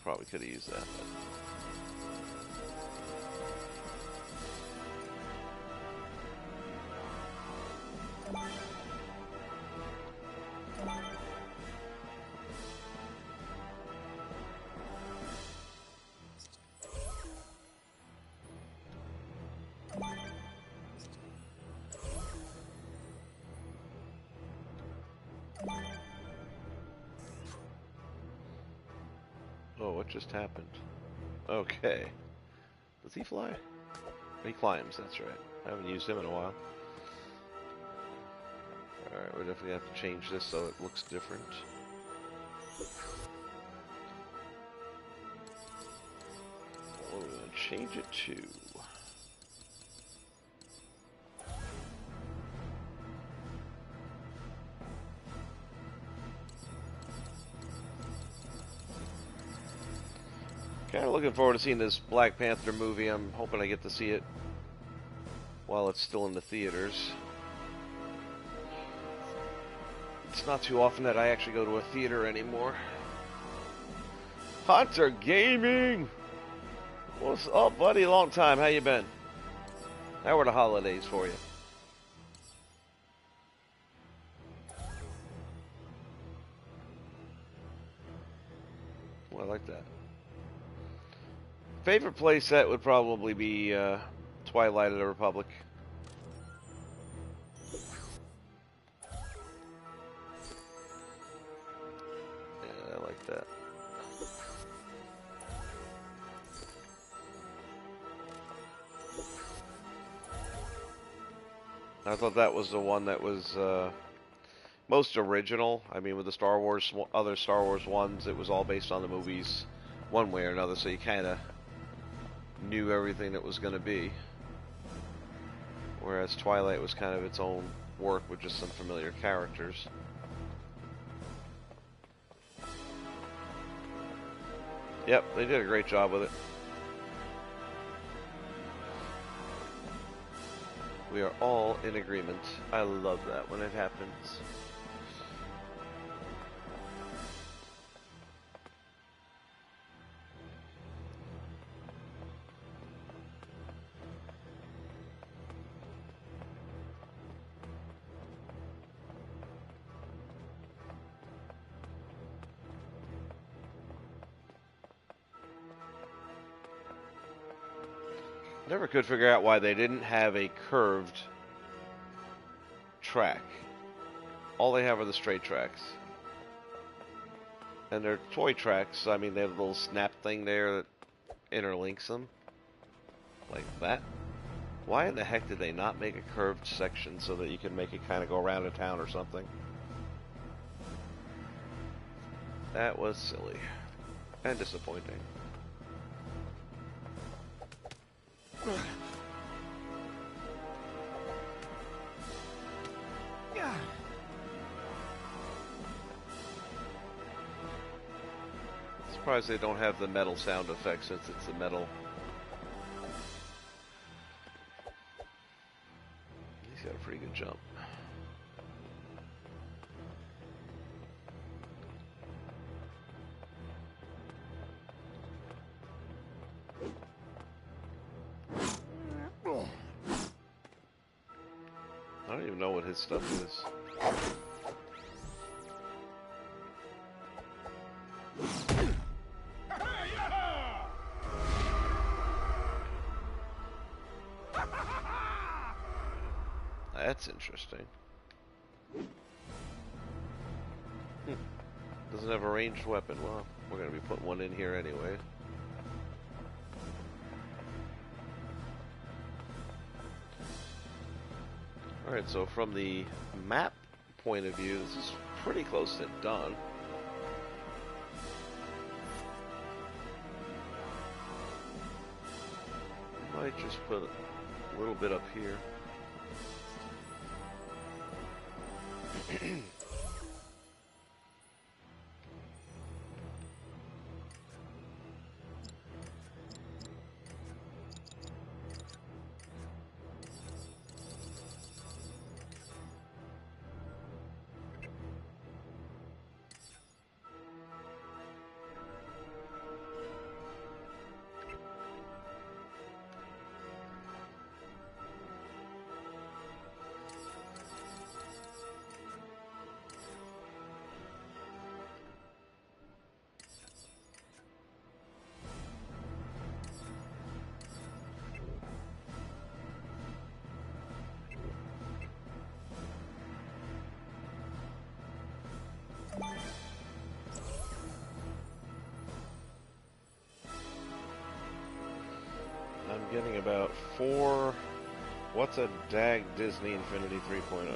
Probably could have used that. Oh, what just happened? Okay. Does he fly? He climbs, that's right. I haven't used him in a while. Alright, we're definitely going to have to change this so it looks different. What are we going to change it to? Kind of looking forward to seeing this Black Panther movie. I'm hoping I get to see it while it's still in the theaters. It's not too often that I actually go to a theater anymore. Hunter Gaming! What's up, buddy? Long time. How you been? How were the holidays for you? Well, I like that. Favorite playset would probably be Twilight of the Republic. Yeah, I like that. I thought that was the one that was most original. I mean, with the other Star Wars ones, it was all based on the movies one way or another, so you kind of knew everything that was going to be. Whereas Twilight was kind of its own work with just some familiar characters. Yep, they did a great job with it. We are all in agreement. I love that when it happens. Never could figure out why they didn't have a curved track. All they have are the straight tracks. And they're toy tracks, I mean, they have a little snap thing there that interlinks them. Like that. Why in the heck did they not make a curved section so that you can make it kind of go around a town or something? That was silly. And disappointing. Surprised they don't have the metal sound effect since it's the metal. He's got a pretty good jump. I don't even know what his stuff is. That's interesting. Doesn't have a ranged weapon. Well, we're going to be putting one in here anyway. Alright, so from the map point of view, this is pretty close to done. Might just put a little bit up here. I'm getting about 4. What's a DAG Disney Infinity 3.0?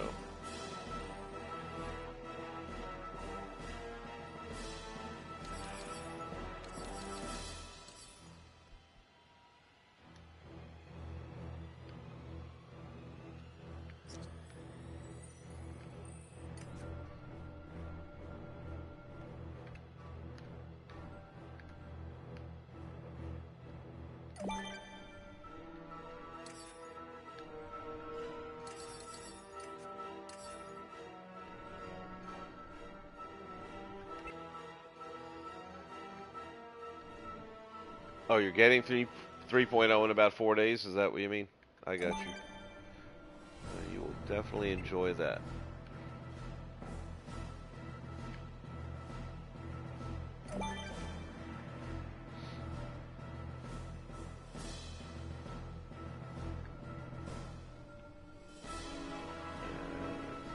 Oh, you're getting 3.0 in about 4 days? Is that what you mean? I got you. You will definitely enjoy that.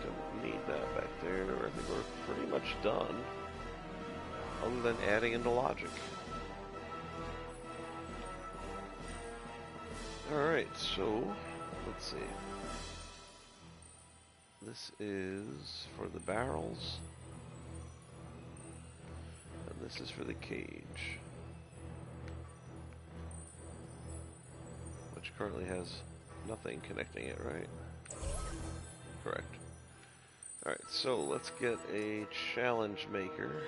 Don't need that back there. I think we're pretty much done. Other than adding into logic. Alright, so let's see. This is for the barrels. And this is for the cage. Which currently has nothing connecting it, right? Correct. Alright, so let's get a challenge maker.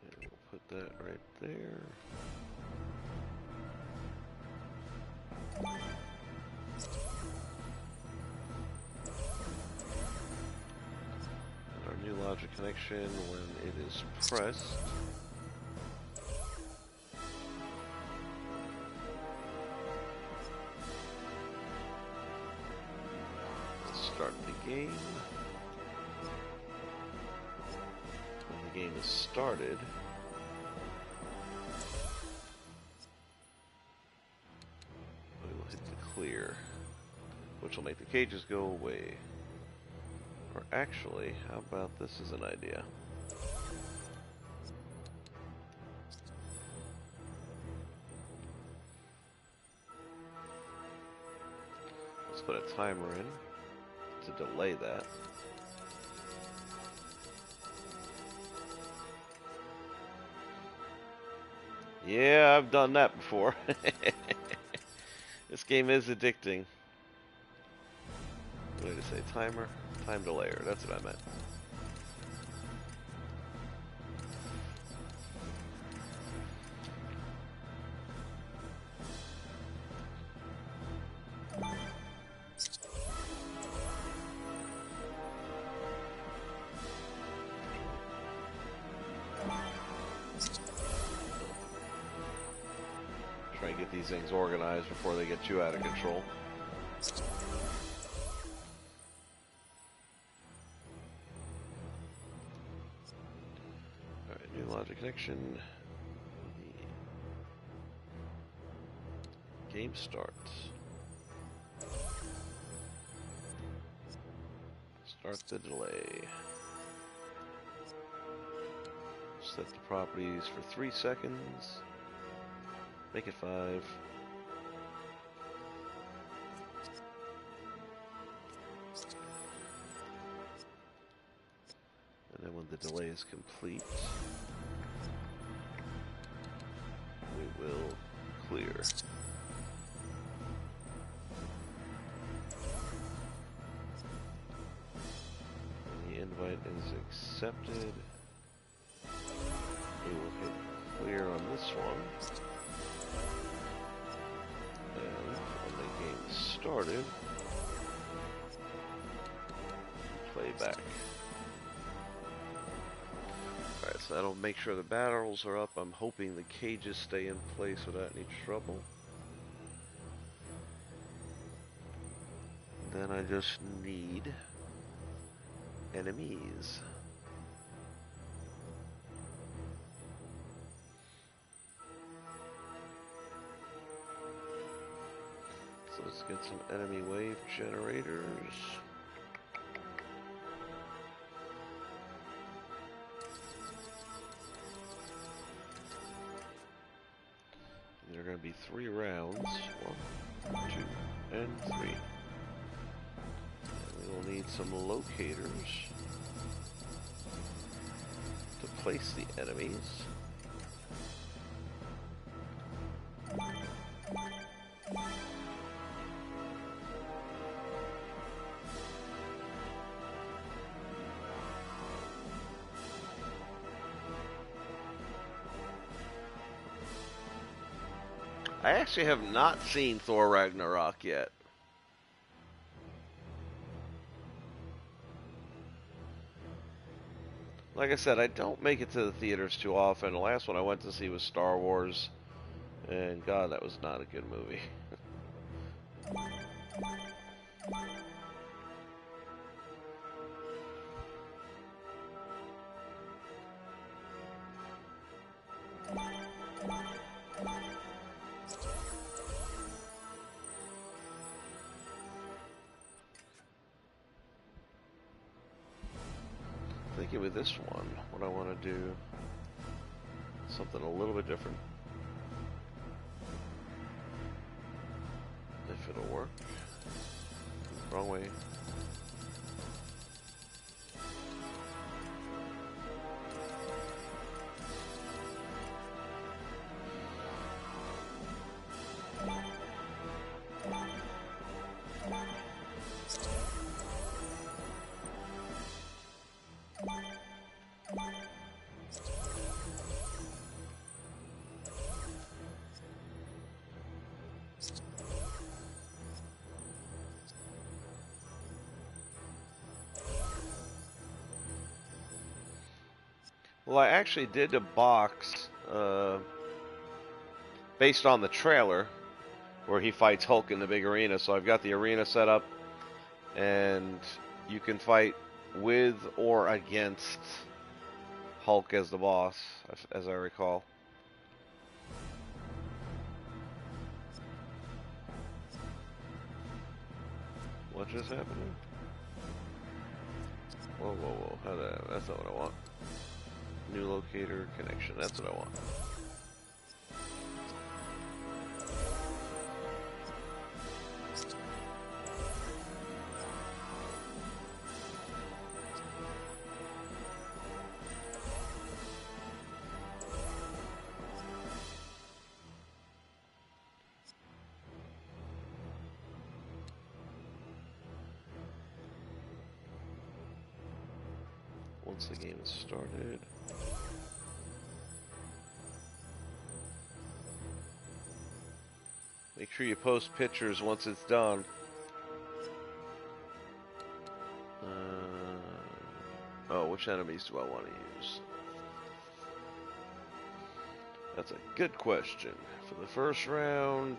And we'll put that right there. New logic connection when it is pressed. Let's start the game. When the game is started, we will hit the clear, which will make the cages go away. Or actually, how about this as an idea? Let's put a timer in to delay that. Yeah, I've done that before. This game is addicting. What did I say? Timer? Time delayer. That's what I meant. Try and get these things organized before they get too out of control. Logic connection. The game starts. Start the delay. Set the properties for 3 seconds. Make it 5. And then when the delay is complete, we will clear. When the invite is accepted, we will hit clear on this one. And when the game started, play back. Alright, so that'll make sure the barrels are up. I'm hoping the cages stay in place without any trouble. Then I just need enemies. So let's get some enemy wave generators. There are going to be 3 rounds. 1, 2, and 3. And we will need some locators to place the enemies. I actually have not seen Thor Ragnarok yet. Like I said, I don't make it to the theaters too often. The last one I went to see was Star Wars, and God, that was not a good movie. Thinking with this one, what I want to do, something a little bit different. If it'll work. Wrong way. Well, I actually did a box based on the trailer where he fights Hulk in the big arena. So I've got the arena set up, and you can fight with or against Hulk as the boss, as I recall. What just happened? Whoa, whoa, whoa. How that's not what I want. New locator connection. That's what I want. Once the game is started. Make sure you post pictures once it's done. Oh, which enemies do I want to use? That's a good question. For the first round...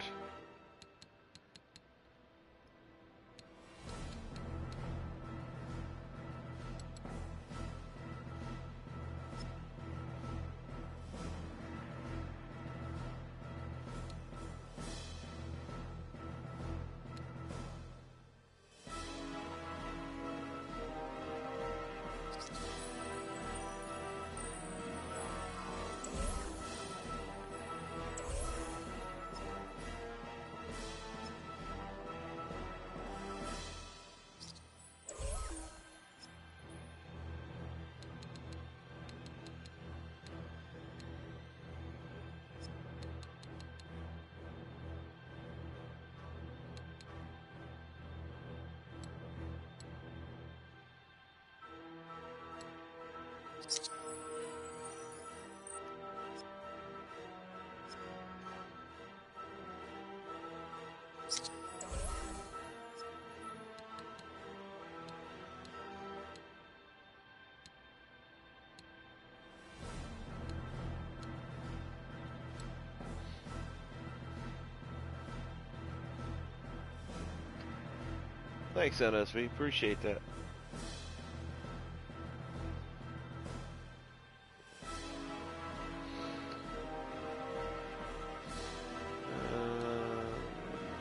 Thanks, NSV. Appreciate that.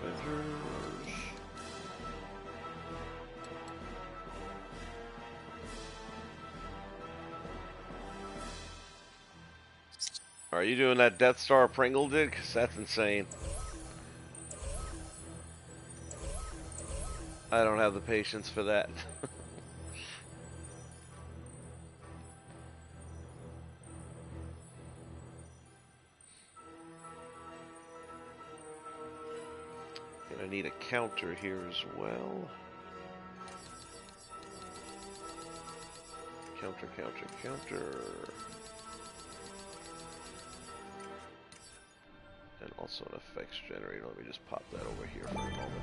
Avengers. Are you doing that Death Star Pringle did? 'Cause that's insane. I don't have the patience for that. Gonna need a counter here as well. Counter, counter, counter. And also an effects generator. Let me just pop that over here for a moment.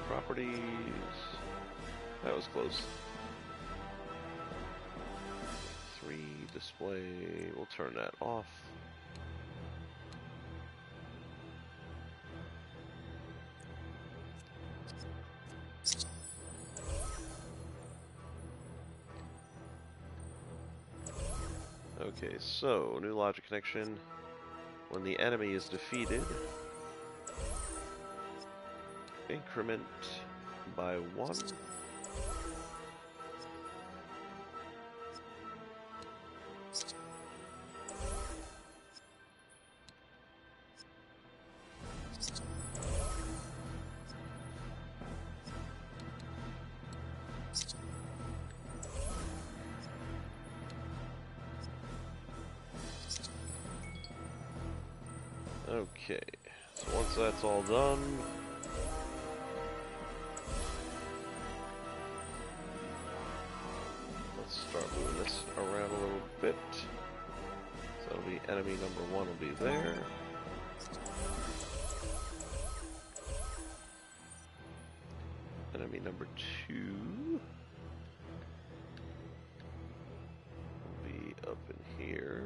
Properties. That was close. 3 display. We'll turn that off. Okay, so new logic connection. When the enemy is defeated, increment by 1. Okay, so once that's all done, let's start moving this around a little bit. So that'll be enemy number 1 will be there. Enemy number 2 will be up in here.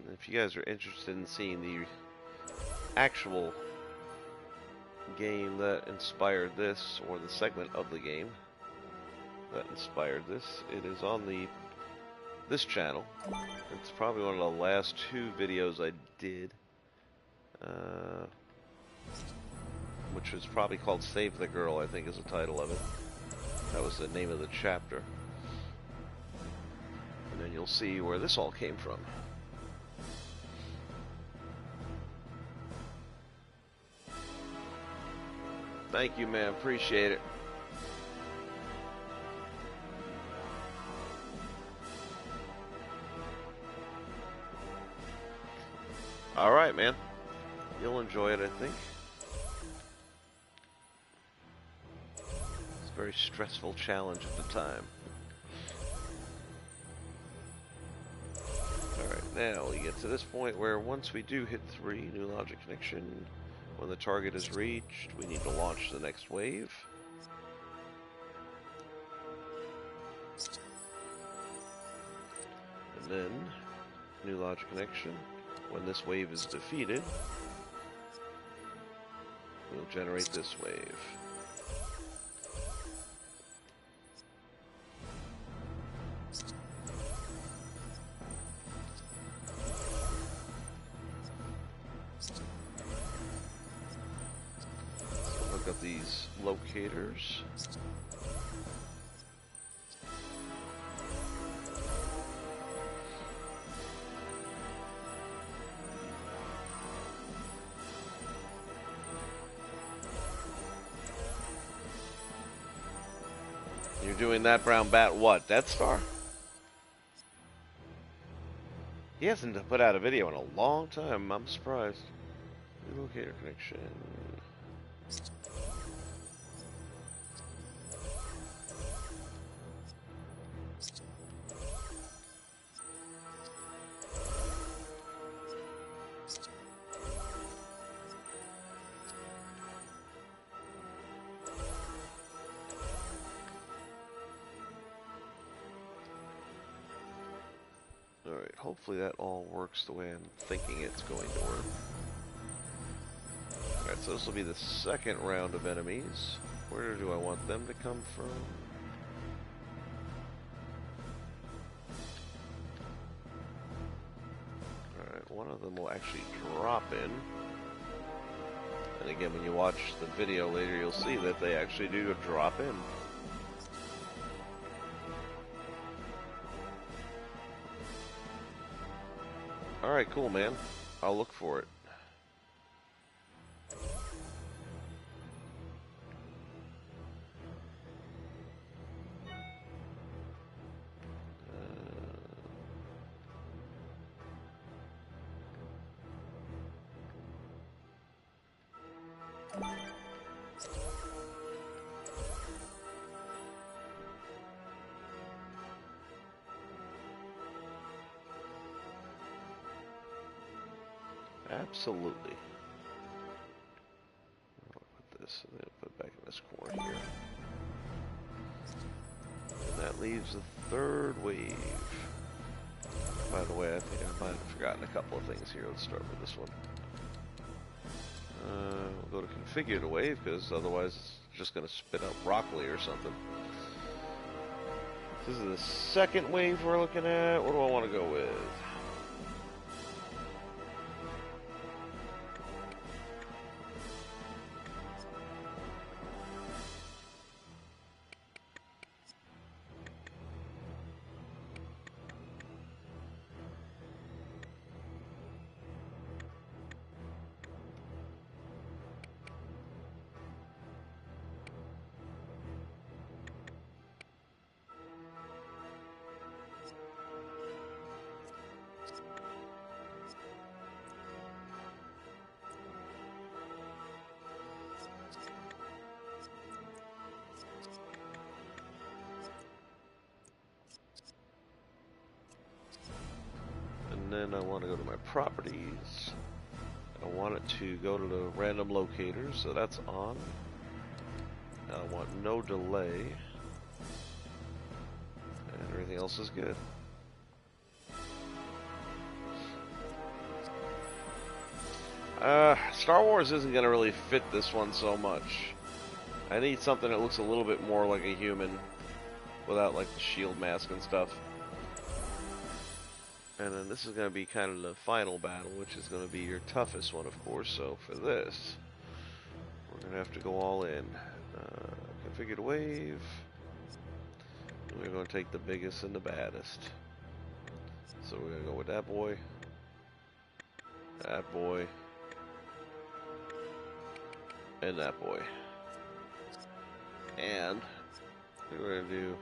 And if you guys are interested in seeing the actual game that inspired this, or the segment of the game that inspired this, it is on this channel. It's probably one of the last 2 videos I did, which was probably called Save the Girl, I think is the title of it. That was the name of the chapter. And then you'll see where this all came from. Thank you, man. Appreciate it. Alright, man. You'll enjoy it, I think. It's a very stressful challenge at the time. Alright, now we get to this point where once we do hit 3, new logic connection, when the target is reached, we need to launch the next wave. And then, new logic connection, when this wave is defeated, we'll generate this wave. Look up these locators. You're doing that brown bat what? Death Star? He hasn't put out a video in a long time. I'm surprised. Locator connection. Alright, hopefully that all works the way I'm thinking it's going to work. so this will be the second round of enemies. Where do I want them to come from? Alright, one of them will actually drop in. And again, when you watch the video later, you'll see that they actually do drop in. Alright, cool, man. I'll look for it. Absolutely. I'll put this and then put it back in this corner here. And that leaves the third wave. By the way, I think I might have forgotten a couple of things here. Let's start with this one. We'll go to configure the wave, because otherwise it's just going to spit out broccoli or something. This is the second wave we're looking at. What do I want to go with? And then I want to go to my properties. I want it to go to the random locator, so that's on. I want no delay. And everything else is good. Star Wars isn't going to really fit this one so much. I need something that looks a little bit more like a human without like the shield mask and stuff. And then this is going to be kind of the final battle, which is going to be your toughest one, of course. So for this, we're going to have to go all in. Configure the wave. We're going to take the biggest and the baddest. So we're going to go with that boy. That boy. And that boy. And we're going to do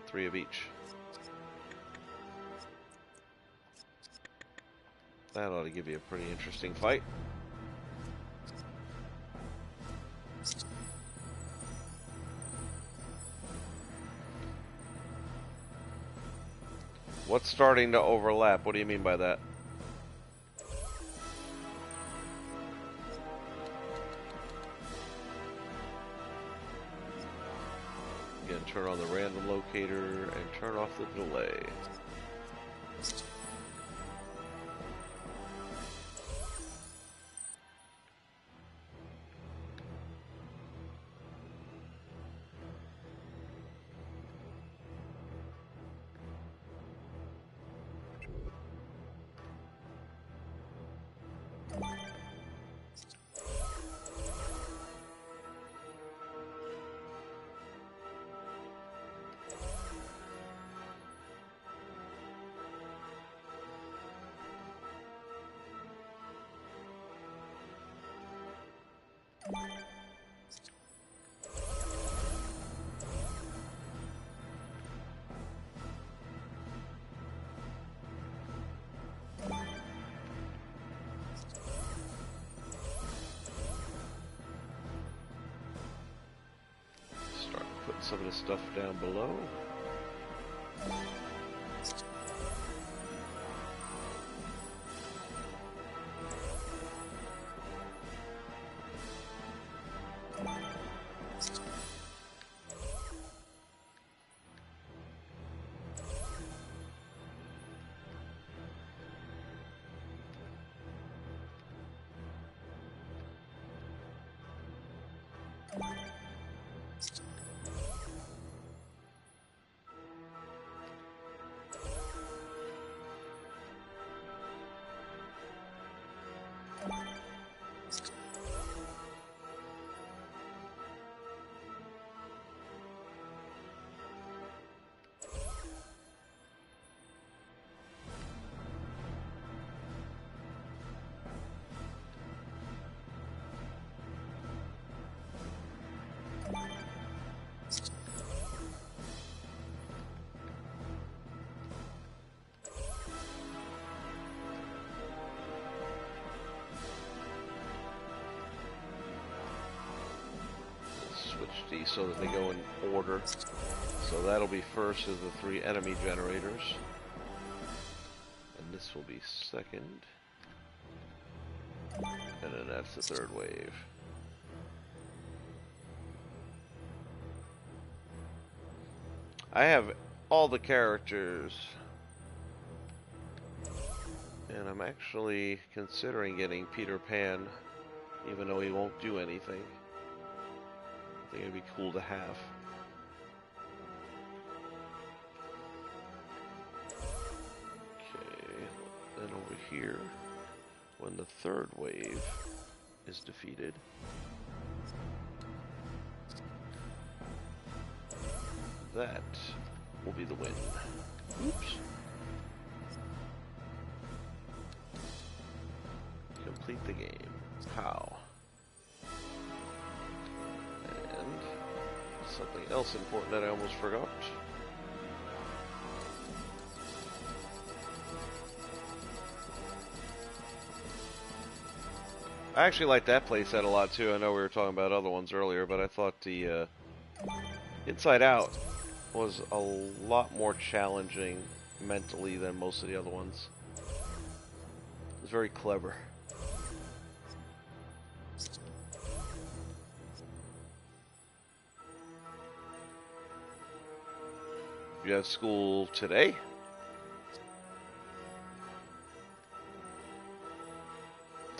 3 of each. That ought to give you a pretty interesting fight. What's starting to overlap? What do you mean by that? Again, turn on the random locator and turn off the delay. Start putting some of the stuff down below. Switch these so that they go in order. So that'll be first of the 3 enemy generators. And this will be second. And then that's the 3rd wave. I have all the characters. And I'm actually considering getting Peter Pan, even though he won't do anything. I think it'd be cool to have. Okay, then over here, when the 3rd wave is defeated, that will be the win. Oops. Complete the game. How? And something else important that I almost forgot. I actually like that playset a lot too. I know we were talking about other ones earlier, but I thought the Inside Out was a lot more challenging mentally than most of the other ones. It was very clever. You have school today?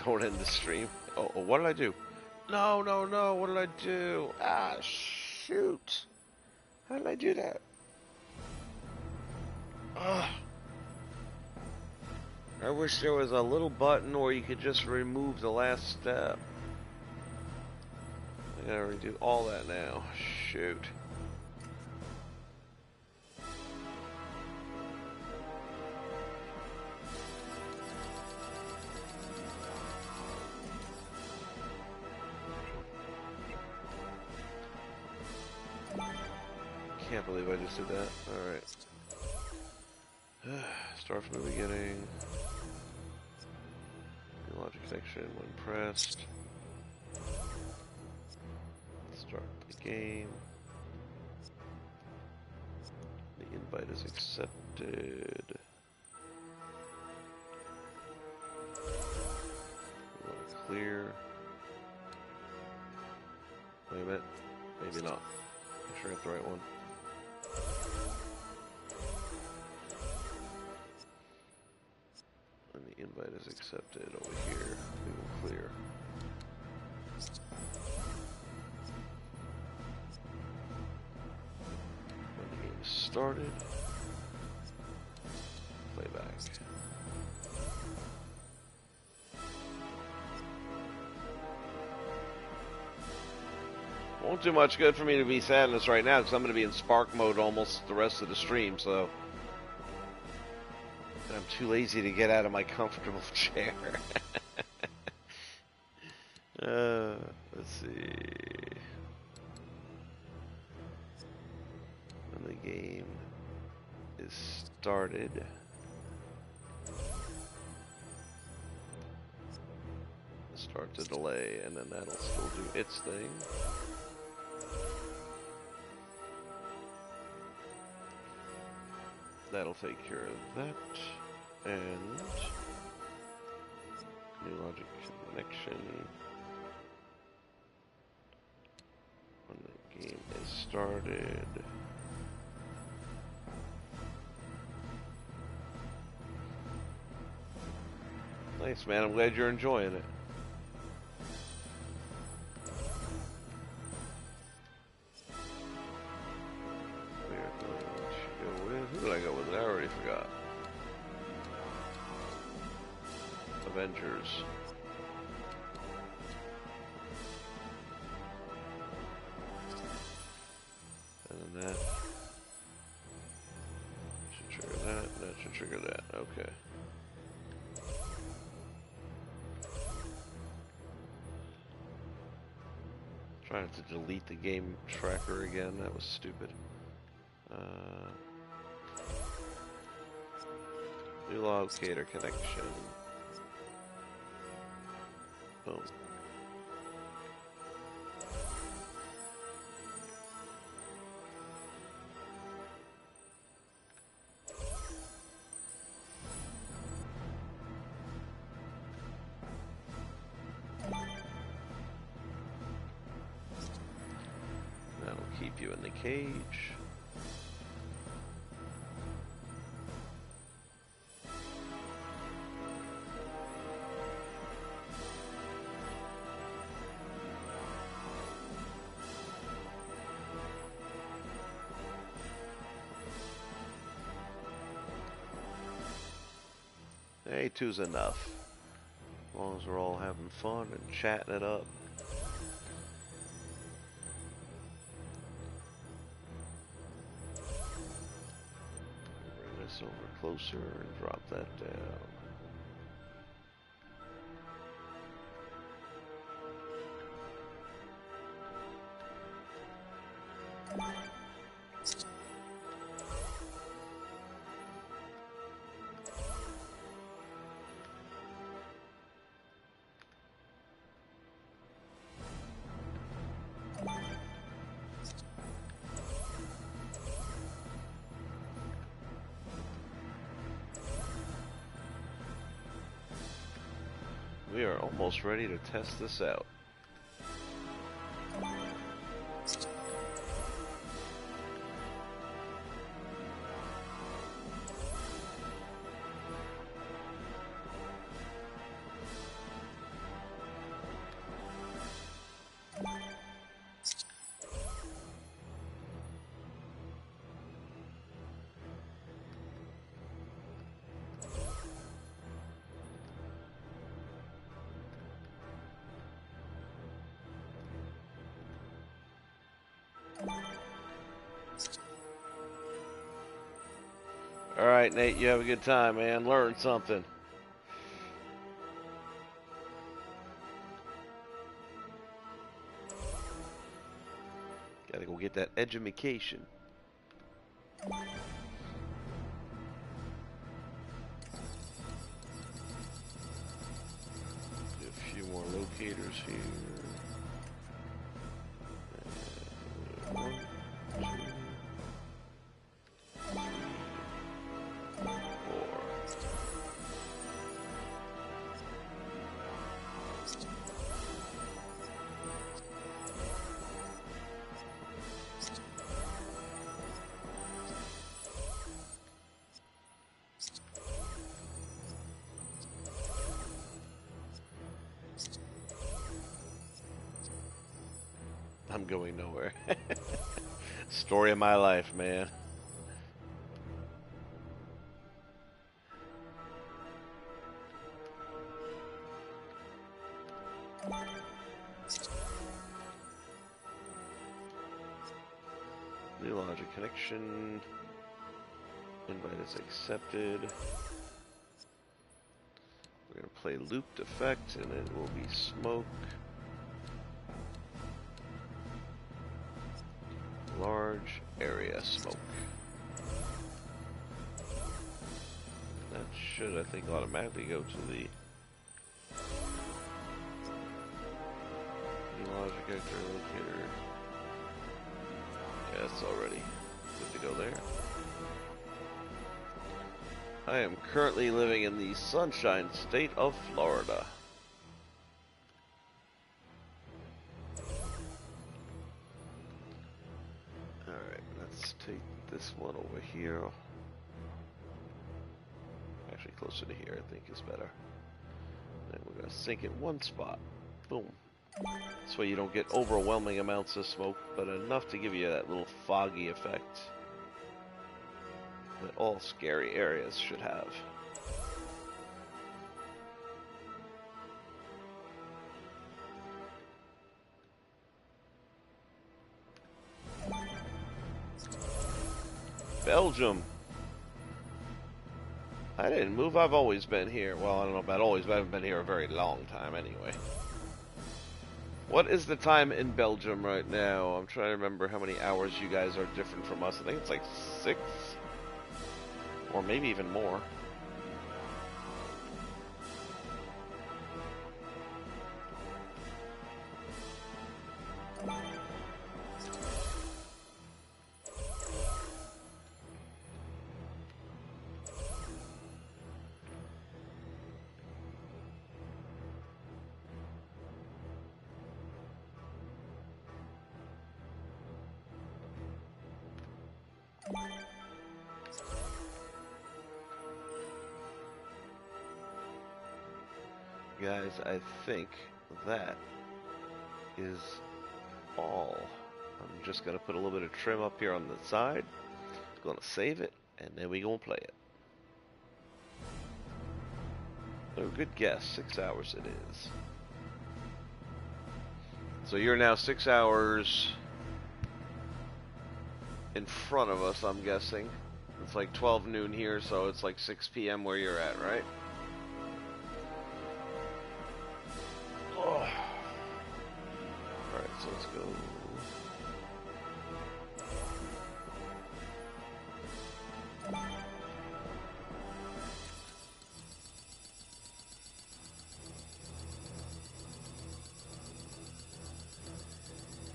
Don't end the stream. Oh, what did I do? No, no, no, what did I do? Ah, shoot. How did I do that? Ugh. I wish there was a little button where you could just remove the last step. I gotta redo all that now. Shoot. Can't believe I just did that. Alright. Start from the beginning. Logic connection when pressed. Start the game. The invite is accepted. We want to clear. Wait a minute. Maybe not. Make sure I got the right one. When the invite is accepted over here, we will clear. When the game is started, playback. Won't do much good for me to be sadness right now because I'm going to be in spark mode almost the rest of the stream, so I'm too lazy to get out of my comfortable chair. Let's see. When the game is started, start the delay, and then that'll still do its thing. That'll take care of that, and new logic connection. When the game is started, nice, man. I'm glad you're enjoying it. Avengers. And then that should trigger that. That should trigger that. Okay. Trying to delete the game tracker again. That was stupid. New locator connection. Boom. That'll keep you in the cage. Hey, two's enough. As long as we're all having fun and chatting it up. Bring this over closer and drop that down. We are almost ready to test this out. Alright, Nate, you have a good time, man. Learn something. Gotta go get that edumacation. A few more locators here. One, two, four. I'm going nowhere. Story of my life, man. New logic connection. Invite is accepted. We're going to play looped effect, and it will be smoke. Large area smoke. That should, I think, automatically go to the logic actor locator. Yeah, it's already good to go there. I am currently living in the Sunshine State of Florida. Alright, let's take this one over here. Actually, closer to here, I think is better. Then we're going to sink it one spot. Boom. This way you don't get overwhelming amounts of smoke, but enough to give you that little foggy effect that all scary areas should have. Belgium. I didn't move. I've always been here. Well, I don't know about always, but I've been here a very long time anyway. What is the time in Belgium right now? I'm trying to remember how many hours you guys are different from us. I think it's like 6, or maybe even more. Guys, I think that is all. I'm just going to put a little bit of trim up here on the side. Going to save it, and then we going to play it. Oh, good guess. 6 hours it is. So you're now 6 hours in front of us, I'm guessing. It's like 12 noon here, so it's like 6 p.m. where you're at, right? Oh. Alright, so let's go.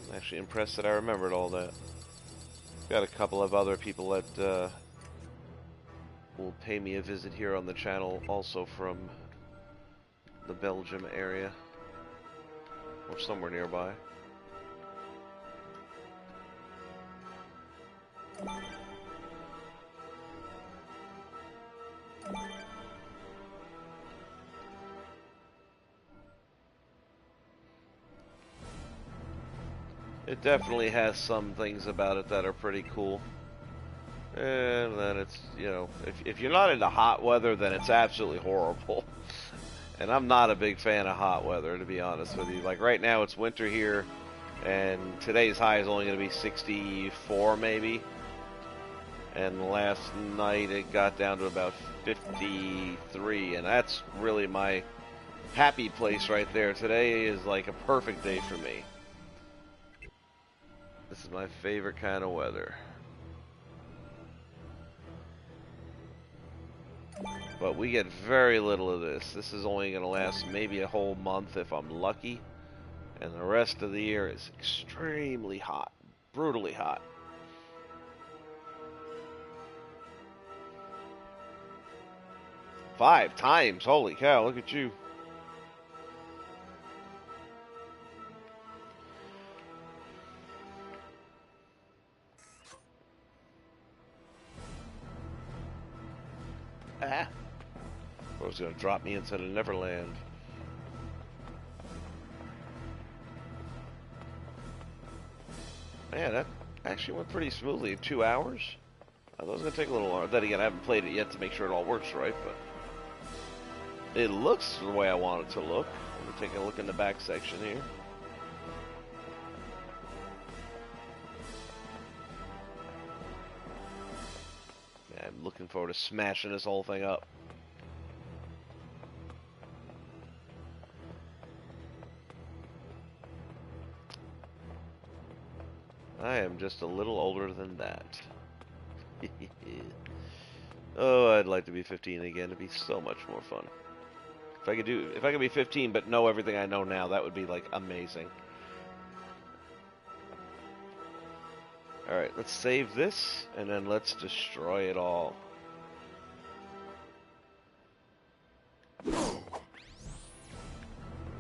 I'm actually impressed that I remembered all that. Got a couple of other people that will pay me a visit here on the channel, also from the Belgium area, or somewhere nearby. It definitely has some things about it that are pretty cool. And then it's, you know, if you're not into hot weather, then it's absolutely horrible. And I'm not a big fan of hot weather, to be honest with you. Like right now it's winter here, and today's high is only going to be 64 maybe. And last night it got down to about 53, and that's really my happy place right there. Today is like a perfect day for me. This is my favorite kind of weather. But we get very little of this. This is only going to last maybe a whole month if I'm lucky. And the rest of the year is extremely hot. Brutally hot. Five times. Holy cow, look at you. Ah. I was going to drop me into the Neverland. Man, that actually went pretty smoothly in 2 hours. I thought it was going to take a little longer. Then again, I haven't played it yet to make sure it all works right, but it looks the way I want it to look. Let me take a look in the back section here. Yeah, I'm looking forward to smashing this whole thing up. I am just a little older than that. Oh, I'd like to be 15 again. It'd be so much more fun. If I could be 15 but know everything I know now, that would be like amazing. Alright, let's save this, and then let's destroy it all. Let's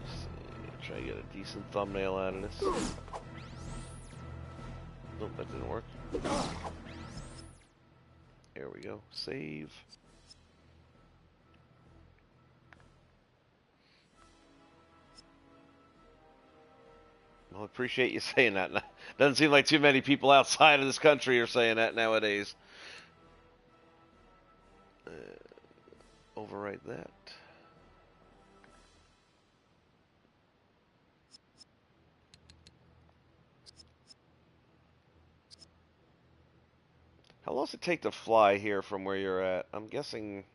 see, try to get a decent thumbnail out of this. Nope, that didn't work. There we go. Save. Well, I appreciate you saying that. Doesn't seem like too many people outside of this country are saying that nowadays. Overwrite that. How long does it take to fly here from where you're at? I'm guessing...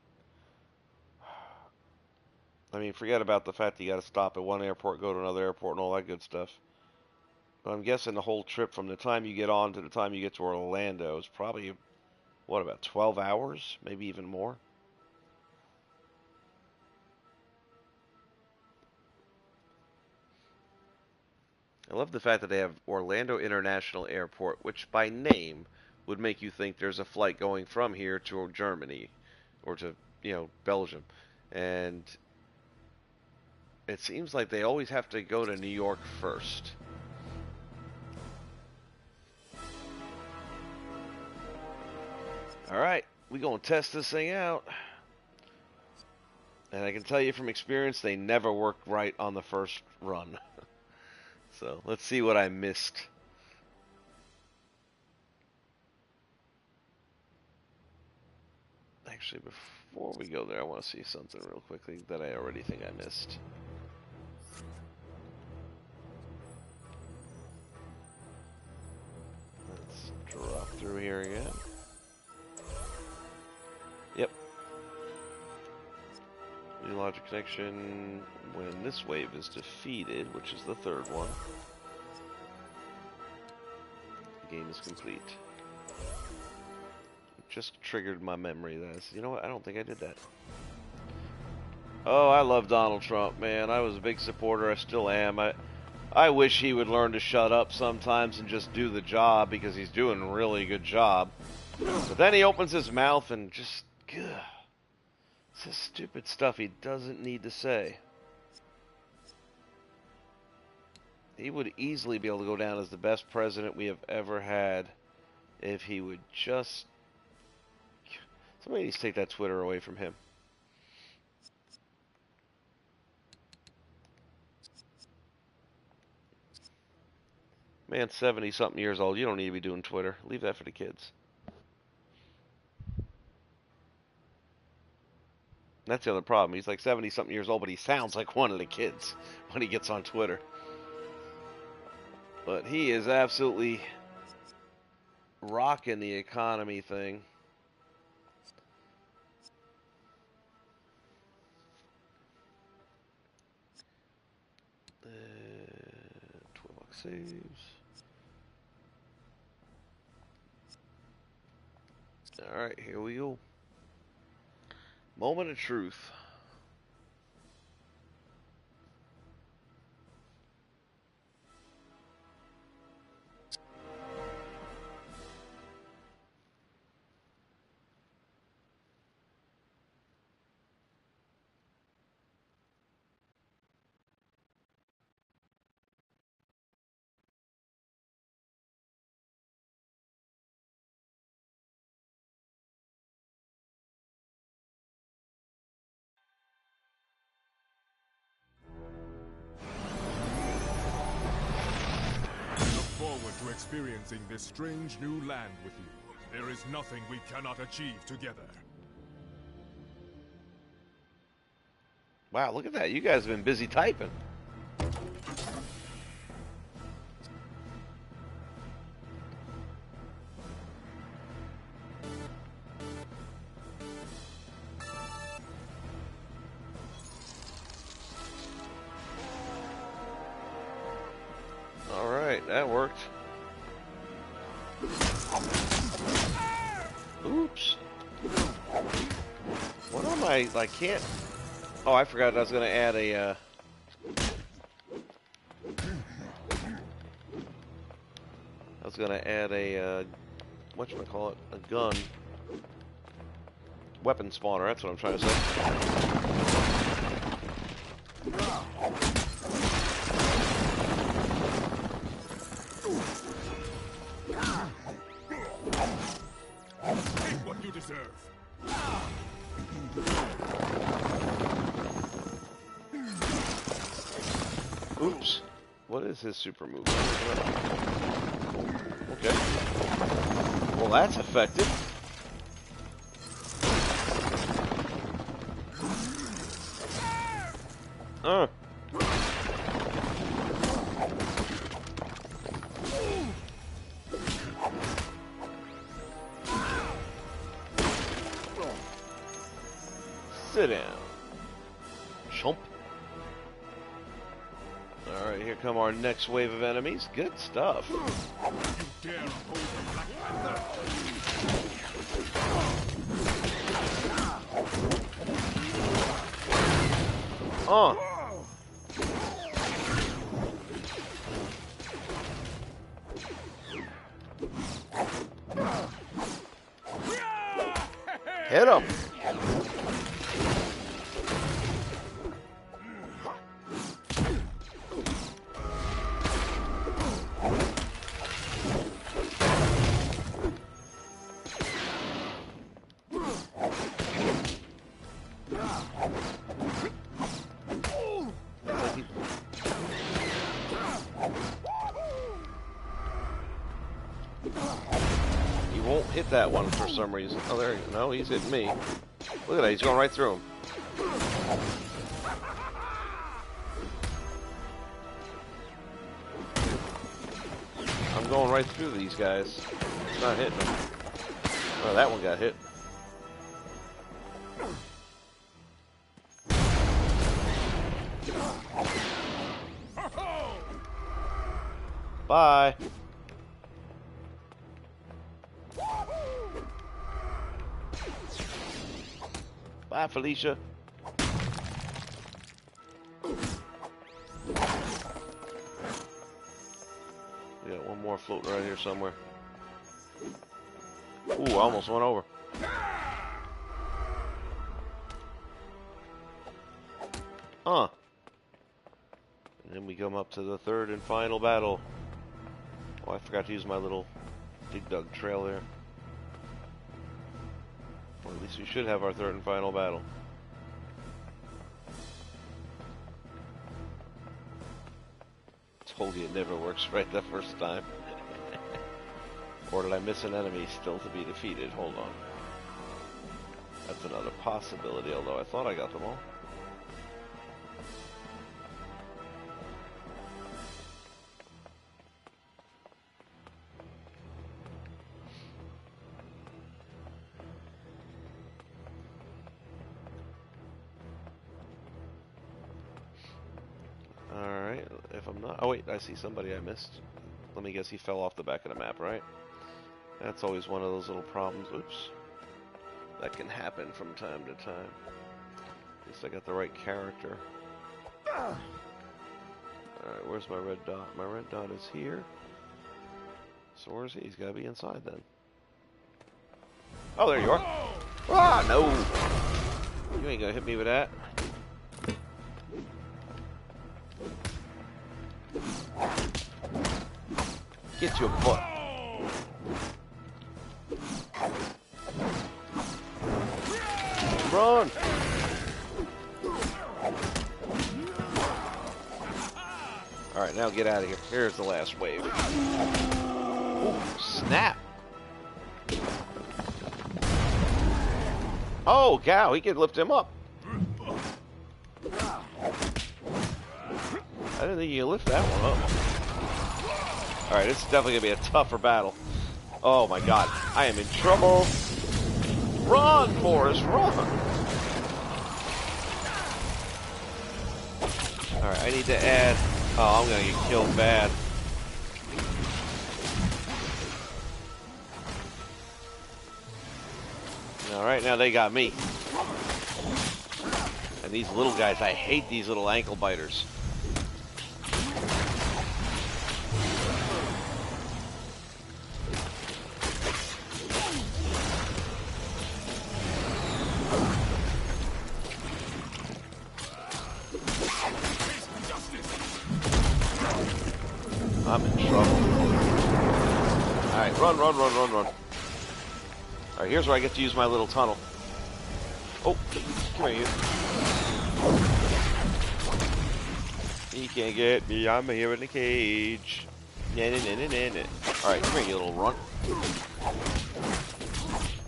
I mean, forget about the fact that you gotta stop at one airport, go to another airport, and all that good stuff. But I'm guessing the whole trip from the time you get on to the time you get to Orlando is probably, what, about 12 hours? Maybe even more? I love the fact that they have Orlando International Airport, which by name would make you think there's a flight going from here to Germany or to, Belgium. And it seems like they always have to go to New York first. Alright, we gonna test this thing out. And I can tell you from experience, they never work right on the first run. So, let's see what I missed. Actually, before we go there, I want to see something real quickly that I already think I missed. Let's drop through here again. Yep. New logic connection when this wave is defeated, which is the third one. The game is complete. Just triggered my memory. You know what? I don't think I did that. Oh, I love Donald Trump, man. I was a big supporter. I still am. I wish he would learn to shut up sometimes and just do the job, because he's doing a really good job. But then he opens his mouth and just, says stupid stuff he doesn't need to say. He would easily be able to go down as the best president we have ever had if he would just... Somebody needs to take that Twitter away from him. Man, 70-something years old. You don't need to be doing Twitter. Leave that for the kids. That's the other problem. He's like 70-something years old, but he sounds like one of the kids when he gets on Twitter. But he is absolutely rocking the economy thing. $12 saves. Alright, here we go. Moment of truth. To experiencing this strange new land with you. There is nothing we cannot achieve together. Wow, look at that. You guys have been busy typing. Alright, that worked. Oops. What am I can't... Oh, I forgot I was going to add a, whatchamacallit, a gun. Weapon spawner, that's what I'm trying to say. Take what you deserve. Oops. What is his super move? Okay. Well, that's effective. Sit down. Chomp. Alright, here come our next wave of enemies. Good stuff. You dare oppose the Black Panther? Hit him. He won't hit that one for some reason. Oh, there you go. No, he's hitting me. Look at that. He's going right through him. I'm going right through these guys. It's not hitting them. Oh, that one got hit. Bye. Bye, Felicia. We got one more floating right here somewhere. Ooh, I almost went over. And then we come up to the third and final battle. Oh, I forgot to use my little dig dug trail there. Or at least we should have our third and final battle. Told you it never works right the first time. Or did I miss an enemy still to be defeated? Hold on. That's another possibility, although I thought I got them all. Alright, if I'm not... Oh wait, I see somebody I missed. Let me guess, he fell off the back of the map, right? That's always one of those little problems. Oops. That can happen from time to time. At least I got the right character. Alright, where's my red dot? My red dot is here. So where's he? He's gotta be inside then. Oh, there you are. Ah, no! You ain't gonna hit me with that. Get your butt. Run! Alright, now get out of here. Here's the last wave. Ooh, snap! Oh, cow, he could lift him up. I didn't think you could lift that one up. Alright, it's definitely going to be a tougher battle. Oh my god, I am in trouble. Run, Forrest, run! Alright, I need to add... Oh, I'm going to get killed bad. Alright, now they got me. And these little guys, I hate these little ankle biters. I'm in trouble. Alright, run, run, run, run, run. Alright, here's where I get to use my little tunnel. Oh, come here, you. You can't get me, I'm here in the cage. Alright, come here, you little runt.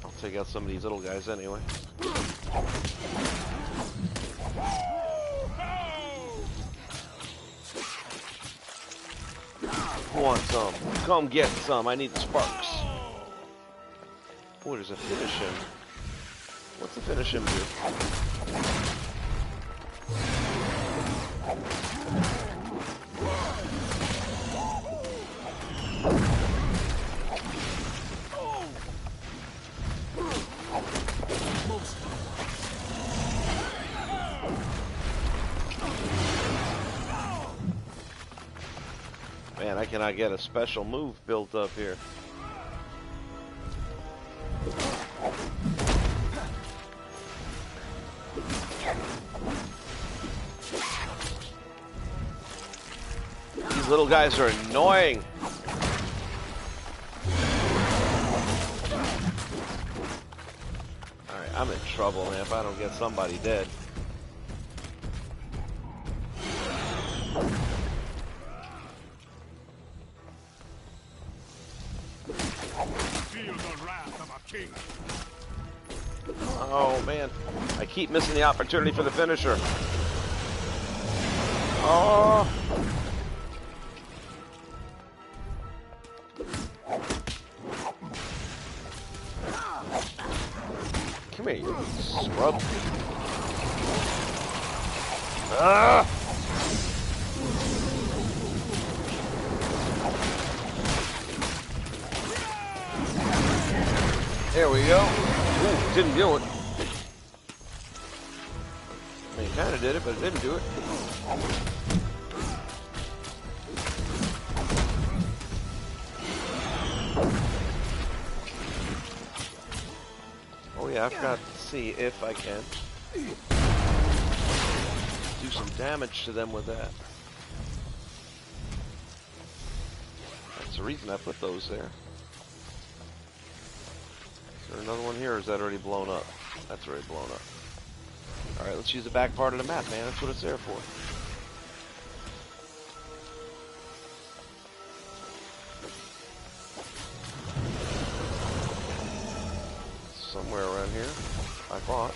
I'll take out some of these little guys anyway. Who wants some? Come get some. I need the sparks. Oh, there's a finish him. What's the finish him do? Man, I cannot get a special move built up here. These little guys are annoying. Alright, I'm in trouble, man, if I don't get somebody dead. Feel the wrath of a king. Oh, man. I keep missing the opportunity for the finisher. Oh. Come here, you scrub. Ah! There we go. Ooh, didn't do it. I mean, it kind of did it, but it didn't do it. Oh yeah, I forgot to see if I can do some damage to them with that. That's the reason I put those there. Is there another one here, or is that already blown up? That's already blown up. Alright, let's use the back part of the map, man. That's what it's there for. Somewhere around here, I thought.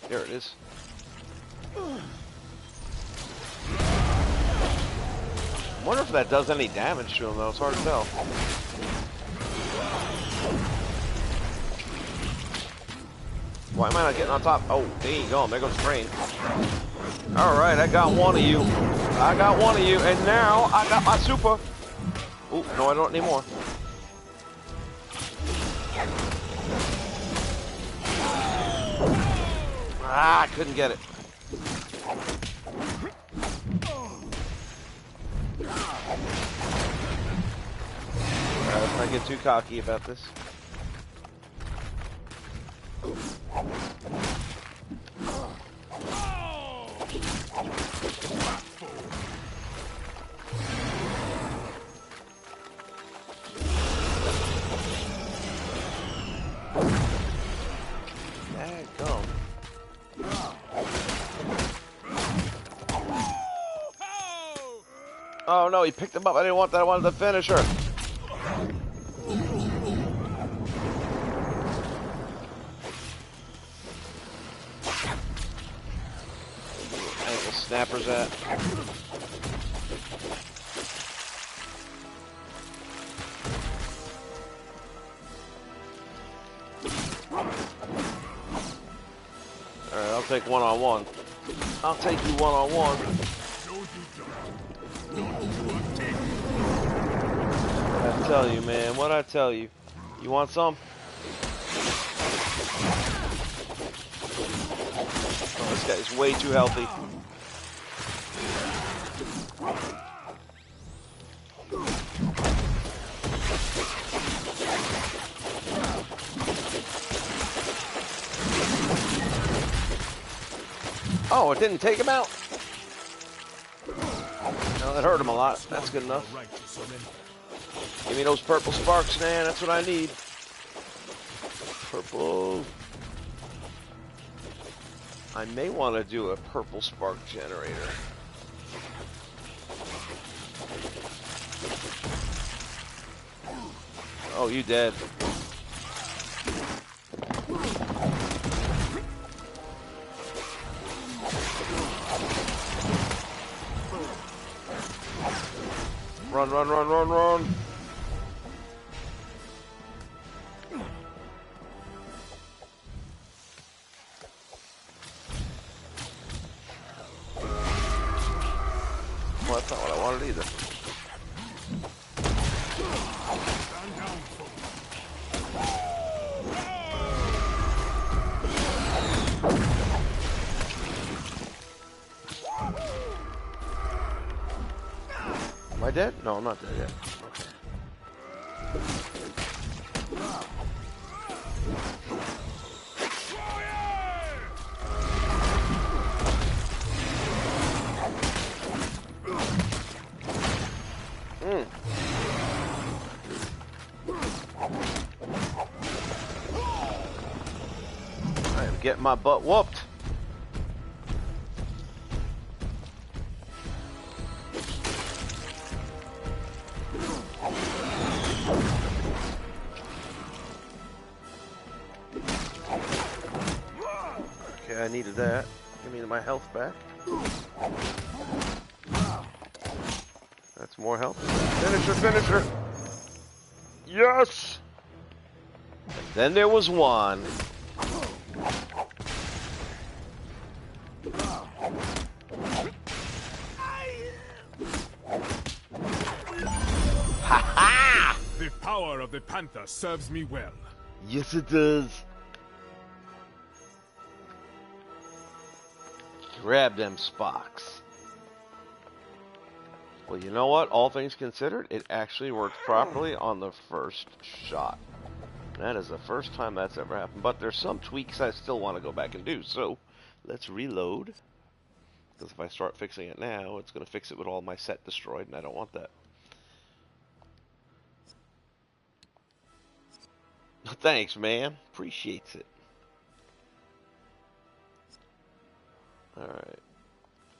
There it is. I wonder if that does any damage to him, though. It's hard to tell. Why am I not getting on top? Oh, there you go. There goes the brain. Alright, I got one of you. I got one of you, and now I got my super. Oh, no, I don't anymore. Ah, I couldn't get it. Alright, let's not get too cocky about this. Dadgum. Oh no, he picked him up. I didn't want that. I wanted the finisher. Ankle snappers at. Alright, I'll take one-on-one. I'll take you one-on-one. What'd I tell you, man? What'd I tell you? You want some? Oh, this guy's way too healthy. Oh, it didn't take him out? No, that hurt him a lot. That's good enough. Give me those purple sparks, man. That's what I need. Purple. I may want to do a purple spark generator. Oh, you dead. Run, run, run, run, run. that's not what I wanted either. Stand down, fool. Am I dead? No, I'm not dead yet. Okay. I am getting my butt whooped. Okay, I needed that. Give me my health back. That's more health. Finisher, finisher! Yes! And then there was one. Ha ha! The power of the Panther serves me well. Yes, it does. Grab them Spocks. Well, you know what? All things considered, it actually worked properly on the first shot. That is the first time that's ever happened. But there's some tweaks I still want to go back and do. So, let's reload. Because if I start fixing it now, it's going to fix it with all my set destroyed, and I don't want that. Thanks, man. Appreciates it. Alright.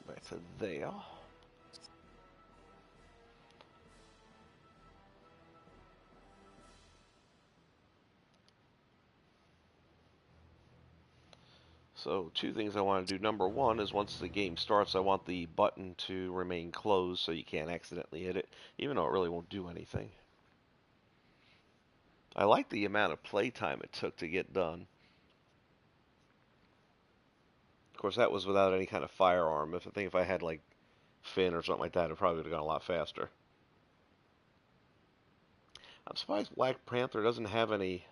Back to there. So, two things I want to do. Number one is once the game starts, I want the button to remain closed so you can't accidentally hit it, even though it really won't do anything. I like the amount of playtime it took to get done. Of course, that was without any kind of firearm. If I had like Finn or something like that, it probably would have gone a lot faster. I'm surprised Black Panther doesn't have any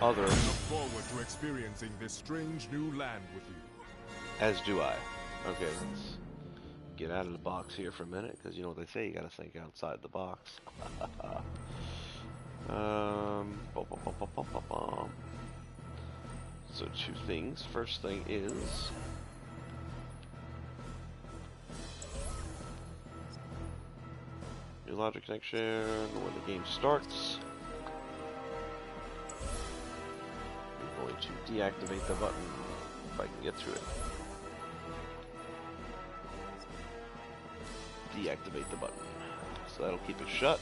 other. I look forward to experiencing this strange new land with you. As do I. Okay, let's get out of the box here for a minute, because you know what they say, you gotta think outside the box. Bum, bum, bum, bum, bum, bum. So two things. First thing is new logic connection when the game starts. I'm going to deactivate the button if I can get to it. Deactivate the button. So that'll keep it shut.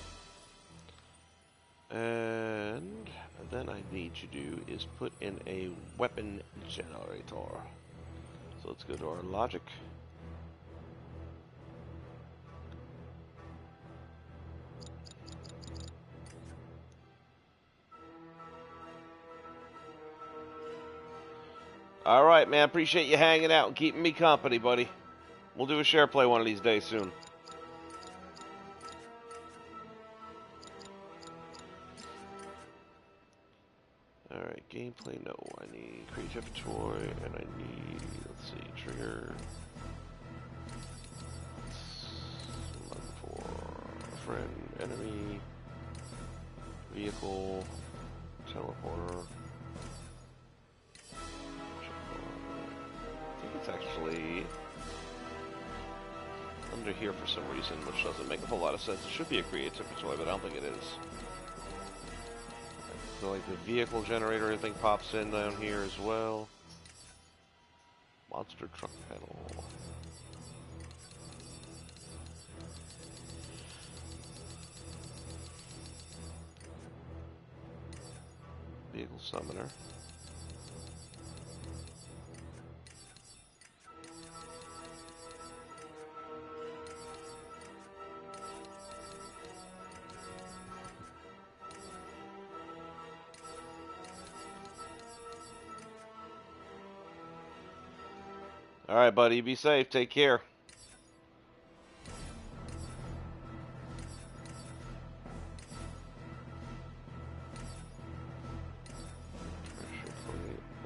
And then I need to do is put in a weapon generator. So let's go to our logic. Alright, man. Appreciate you hanging out and keeping me company, buddy. We'll do a share play one of these days soon. Alright, gameplay, no. I need create inventory, and I need, let's see, trigger. Look for friend, enemy, vehicle, teleporter. I think it's actually under here for some reason, which doesn't make a whole lot of sense. It should be a create inventory, but I don't think it is. So like the vehicle generator, I think, pops in down here as well. Monster truck panel. Vehicle summoner. All right, buddy. Be safe. Take care.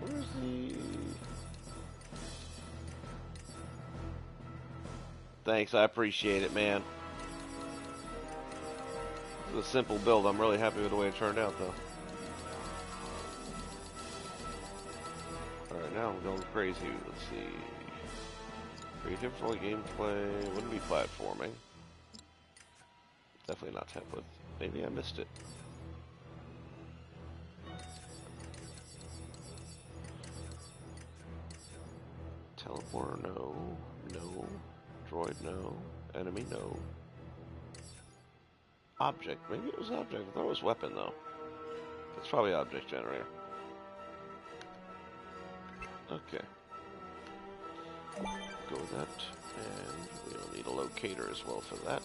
Where's the... Thanks, I appreciate it, man. It's a simple build. I'm really happy with the way it turned out, though. Alright, now I'm going crazy. Let's see. Creative for gameplay. Wouldn't be platforming. Definitely not template. Maybe I missed it. Teleporter, no. No. Droid, no. Enemy, no. Object. Maybe it was object. I thought it was weapon, though. It's probably object generator. Okay. Go with that. And we'll need a locator as well for that.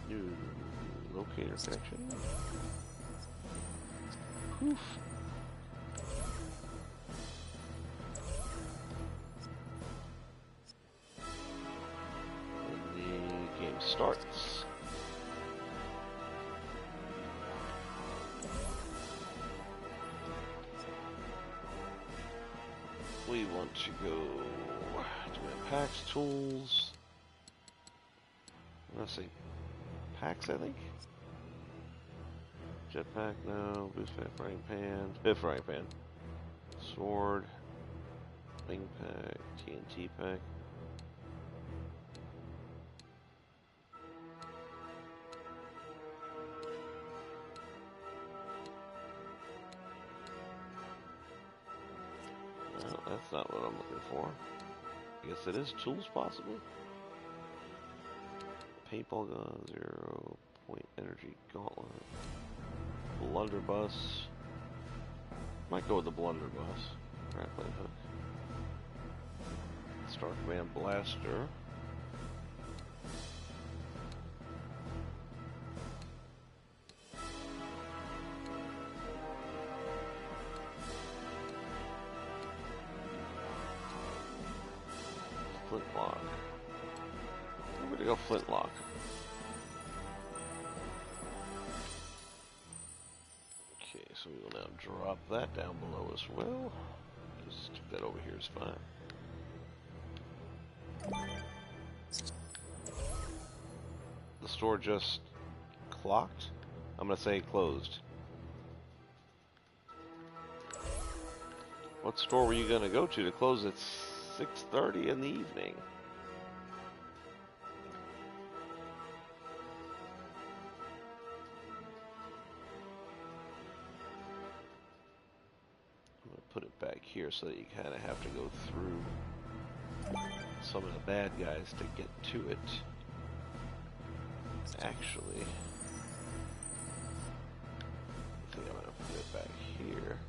New locator connection. Poof. And the game starts. We want to go to packs, tools. Let's see. Packs, I think. Jetpack, no. Boost fan, frying pan. Frying pan. Sword. Wing pack. TNT pack. No, that's not what I'm looking for. I guess it is tools, possibly. Paintball gun, 0 point energy gauntlet. Blunderbuss. Might go with the blunderbuss. Grappling hook. Star Command blaster. Flintlock. I'm gonna go flintlock. Okay, so we will now drop that down below as well. Just stick that over here is fine. The store just clocked? I'm gonna say closed. What store were you gonna go to close at 6:30 in the evening? I'm gonna put it back here so that you kind of have to go through some of the bad guys to get to it. Actually, I think I'm gonna put it back here.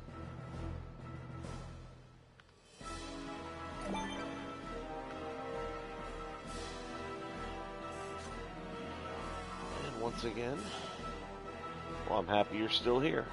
And once again, well, I'm happy you're still here.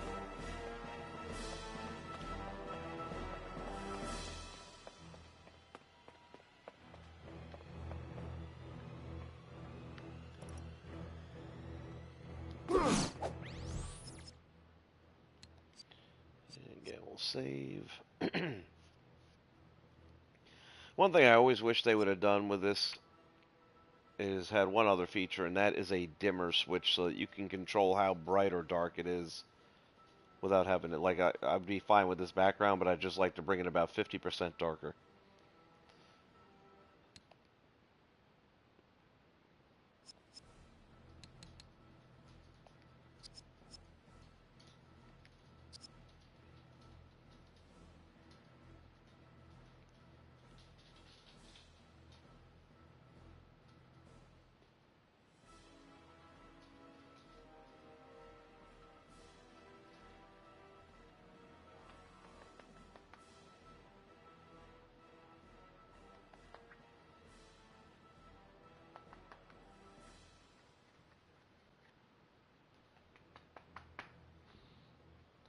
Save. One thing I always wish they would have done with this is had one other feature, and that is a dimmer switch so that you can control how bright or dark it is without having it. Like, I'd be fine with this background, but I'd just like to bring it about 50% darker.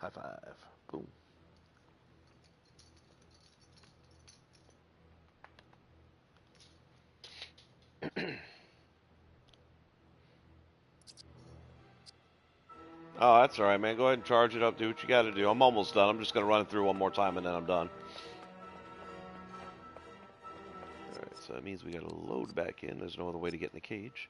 High five. Boom. Oh, that's alright, man. Go ahead and charge it up. Do what you gotta do. I'm almost done. I'm just gonna run it through one more time and then I'm done. Alright, so that means we gotta load back in. There's no other way to get in the cage.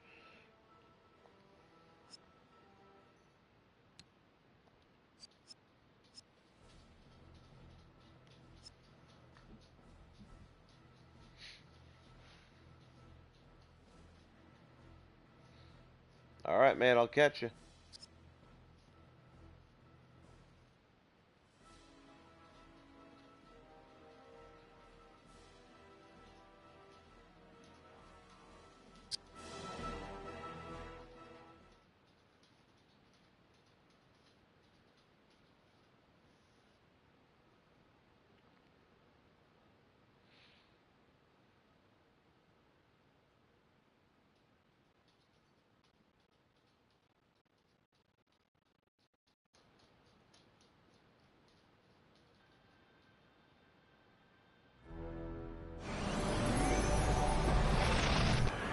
Alright, man. I'll catch you.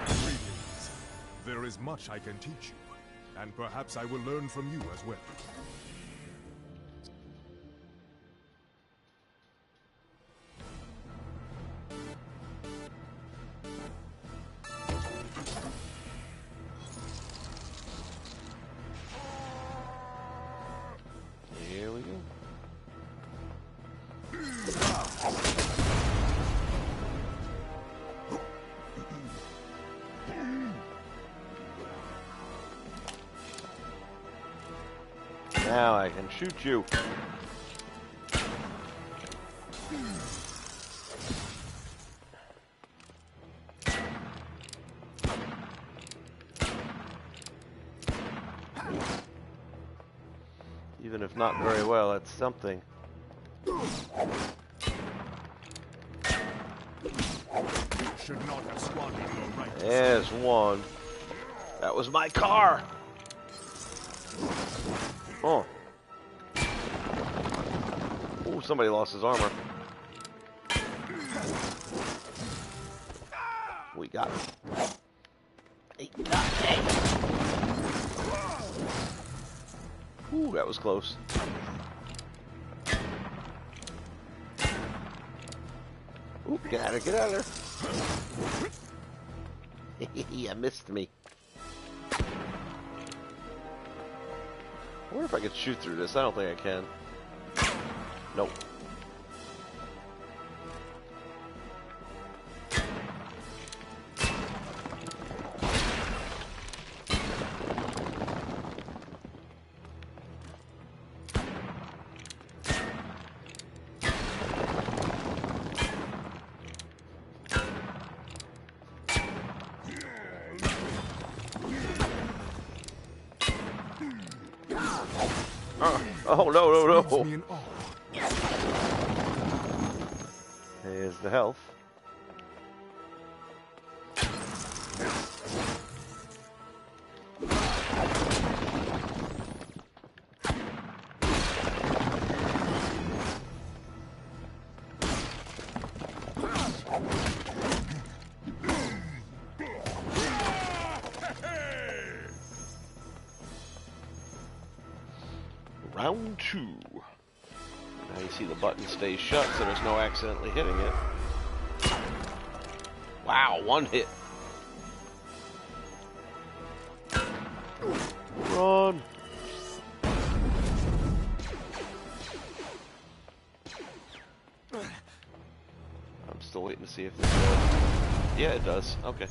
Greetings. There is much I can teach you, and perhaps I will learn from you as well. Here we go. Now I can shoot you. Even if not very well, that's something. Should not have squandered your right. There's one. That was my car. Oh. Ooh, somebody lost his armor. We got him. He got me. Ooh, that was close. Ooh, get out of there, get out of there. You missed me. I wonder if I could shoot through this. I don't think I can. Nope. Oh, no, no, no. There's the health. Round 2. Now you see the button stays shut, so there's no accidentally hitting it. Wow, one hit. Run. I'm still waiting to see if this does. Yeah, it does. Okay.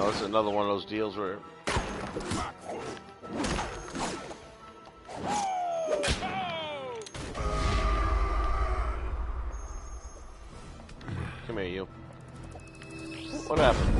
Oh, it's another one of those deals where... Come here, you. What happened?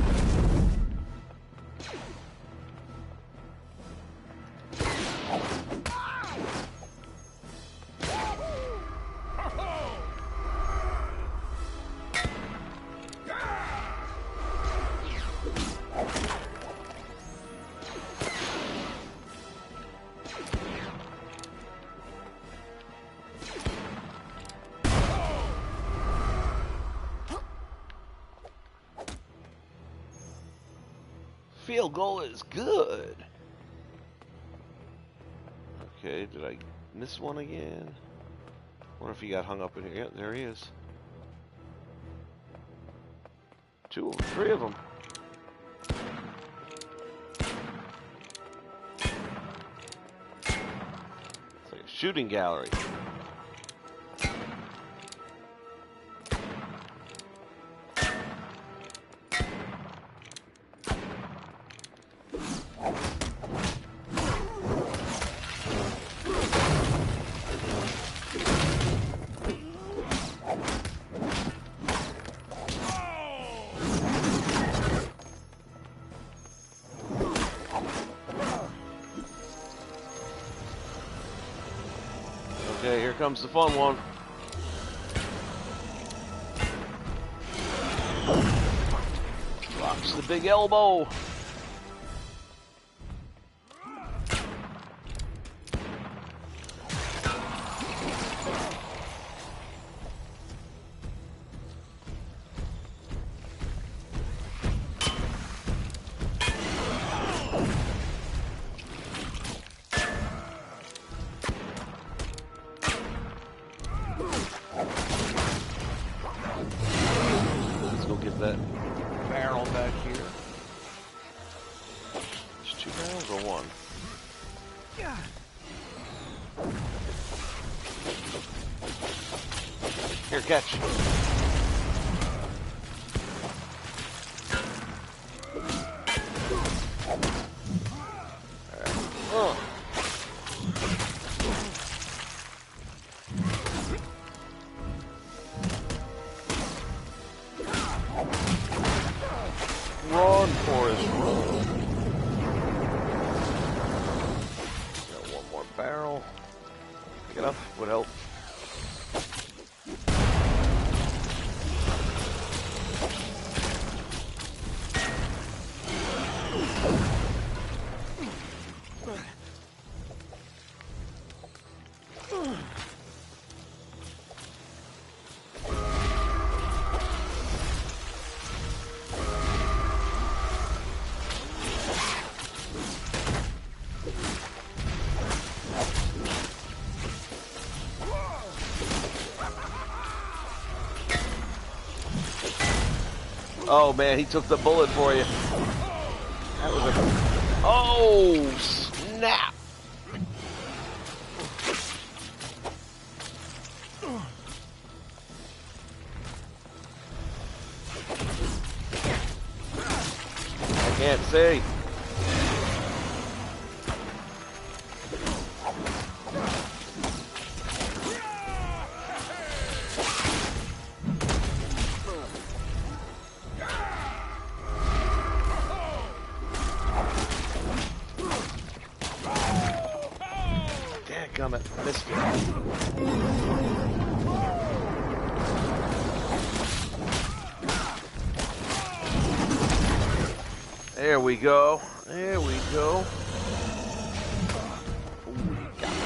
field goal is good. Okay, did I miss one again? Wonder if he got hung up in here. Yep, there he is. Two of them, three of them. It's like a shooting gallery. Okay, here comes the fun one. Rocks the big elbow. Let's go get that barrel back here. There's two barrels or one? Here, catch. Run, Forrest, run. Got one more barrel. Pick it up, would help. Oh man, he took the bullet for you. That was a... Oh, snap! I can't see. Dadgummit, missed it. There we go. There we go. Ooh, got it.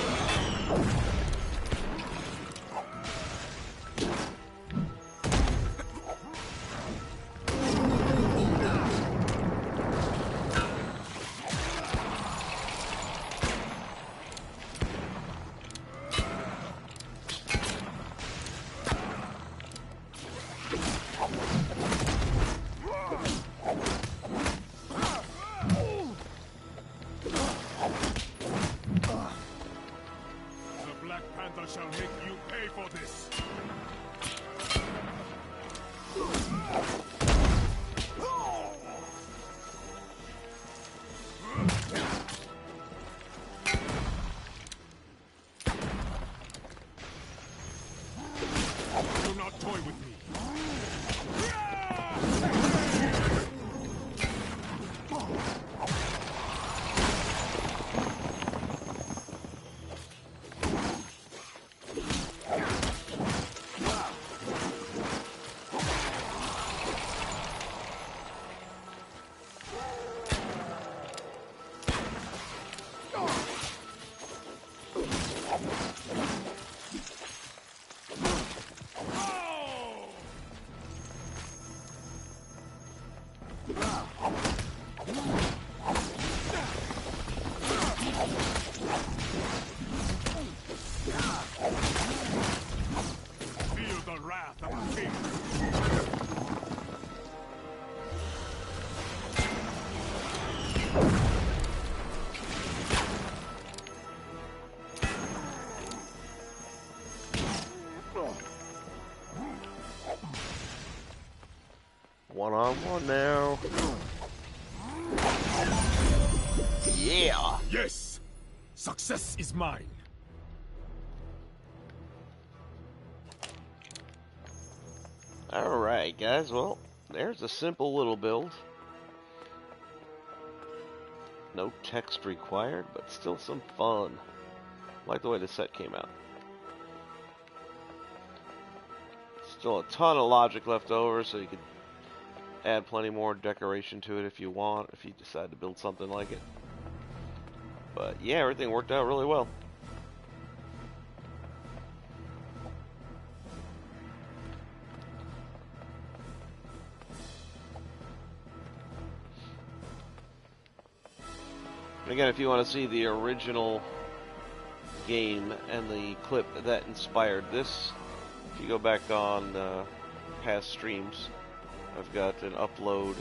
The Black Panther shall make you pay for this. Do not toy with me. One-on-one now. Yeah! Yes! Success is mine! Alright, guys, well, there's a simple little build. No text required, but still some fun. I like the way the set came out. Still a ton of logic left over, so you could add plenty more decoration to it if you want, if you decide to build something like it. But yeah, everything worked out really well. Again, if you want to see the original game and the clip that inspired this, if you go back on past streams, I've got an upload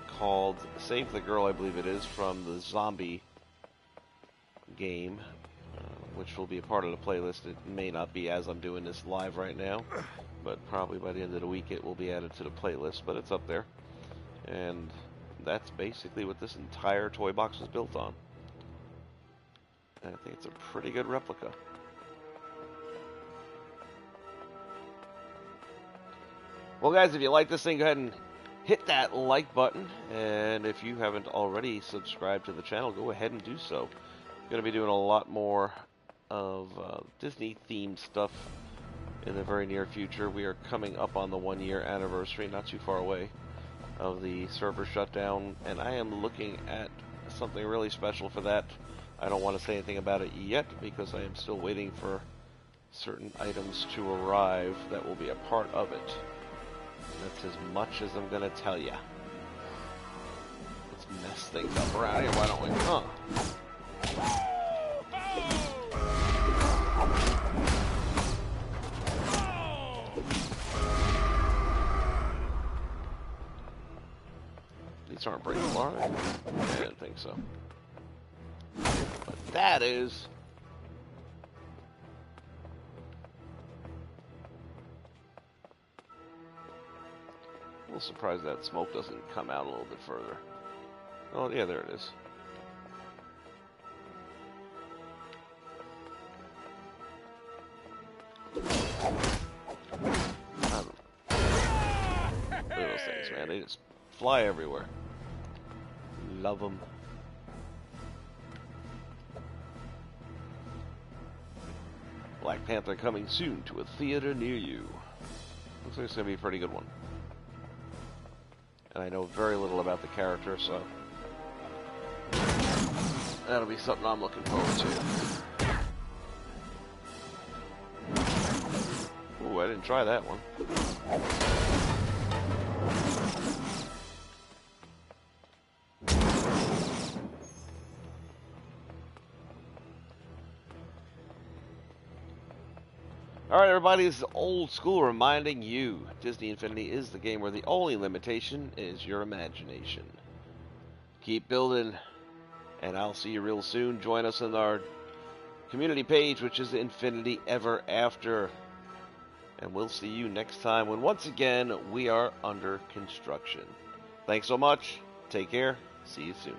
called Save the Girl, I believe it is, from the Zombi game, which will be a part of the playlist. It may not be as I'm doing this live right now, but probably by the end of the week it will be added to the playlist, but it's up there. And that's basically what this entire toy box was built on. And I think it's a pretty good replica. Well, guys, if you like this thing, go ahead and hit that like button. And if you haven't already subscribed to the channel, go ahead and do so. I'm going to be doing a lot more of Disney-themed stuff in the very near future. We are coming up on the 1-year anniversary, not too far away, of the server shutdown. And I am looking at something really special for that. I don't want to say anything about it yet because I am still waiting for certain items to arrive that will be a part of it. That's as much as I'm going to tell you. Let's mess things up around here, why don't we? These aren't breakable, are they? I didn't think so. But that is... a little surprised that smoke doesn't come out a little bit further. Oh, yeah, there it is. Look at those things, man. They just fly everywhere. Love them. Black Panther coming soon to a theater near you. Looks like it's going to be a pretty good one. And I know very little about the character, so that'll be something I'm looking forward to. Ooh, I didn't try that one. Alright, everybody, this is Old School reminding you Disney Infinity is the game where the only limitation is your imagination. Keep building, and I'll see you real soon. Join us on our community page, which is Infinity Ever After. And we'll see you next time when, once again, we are under construction. Thanks so much. Take care. See you soon.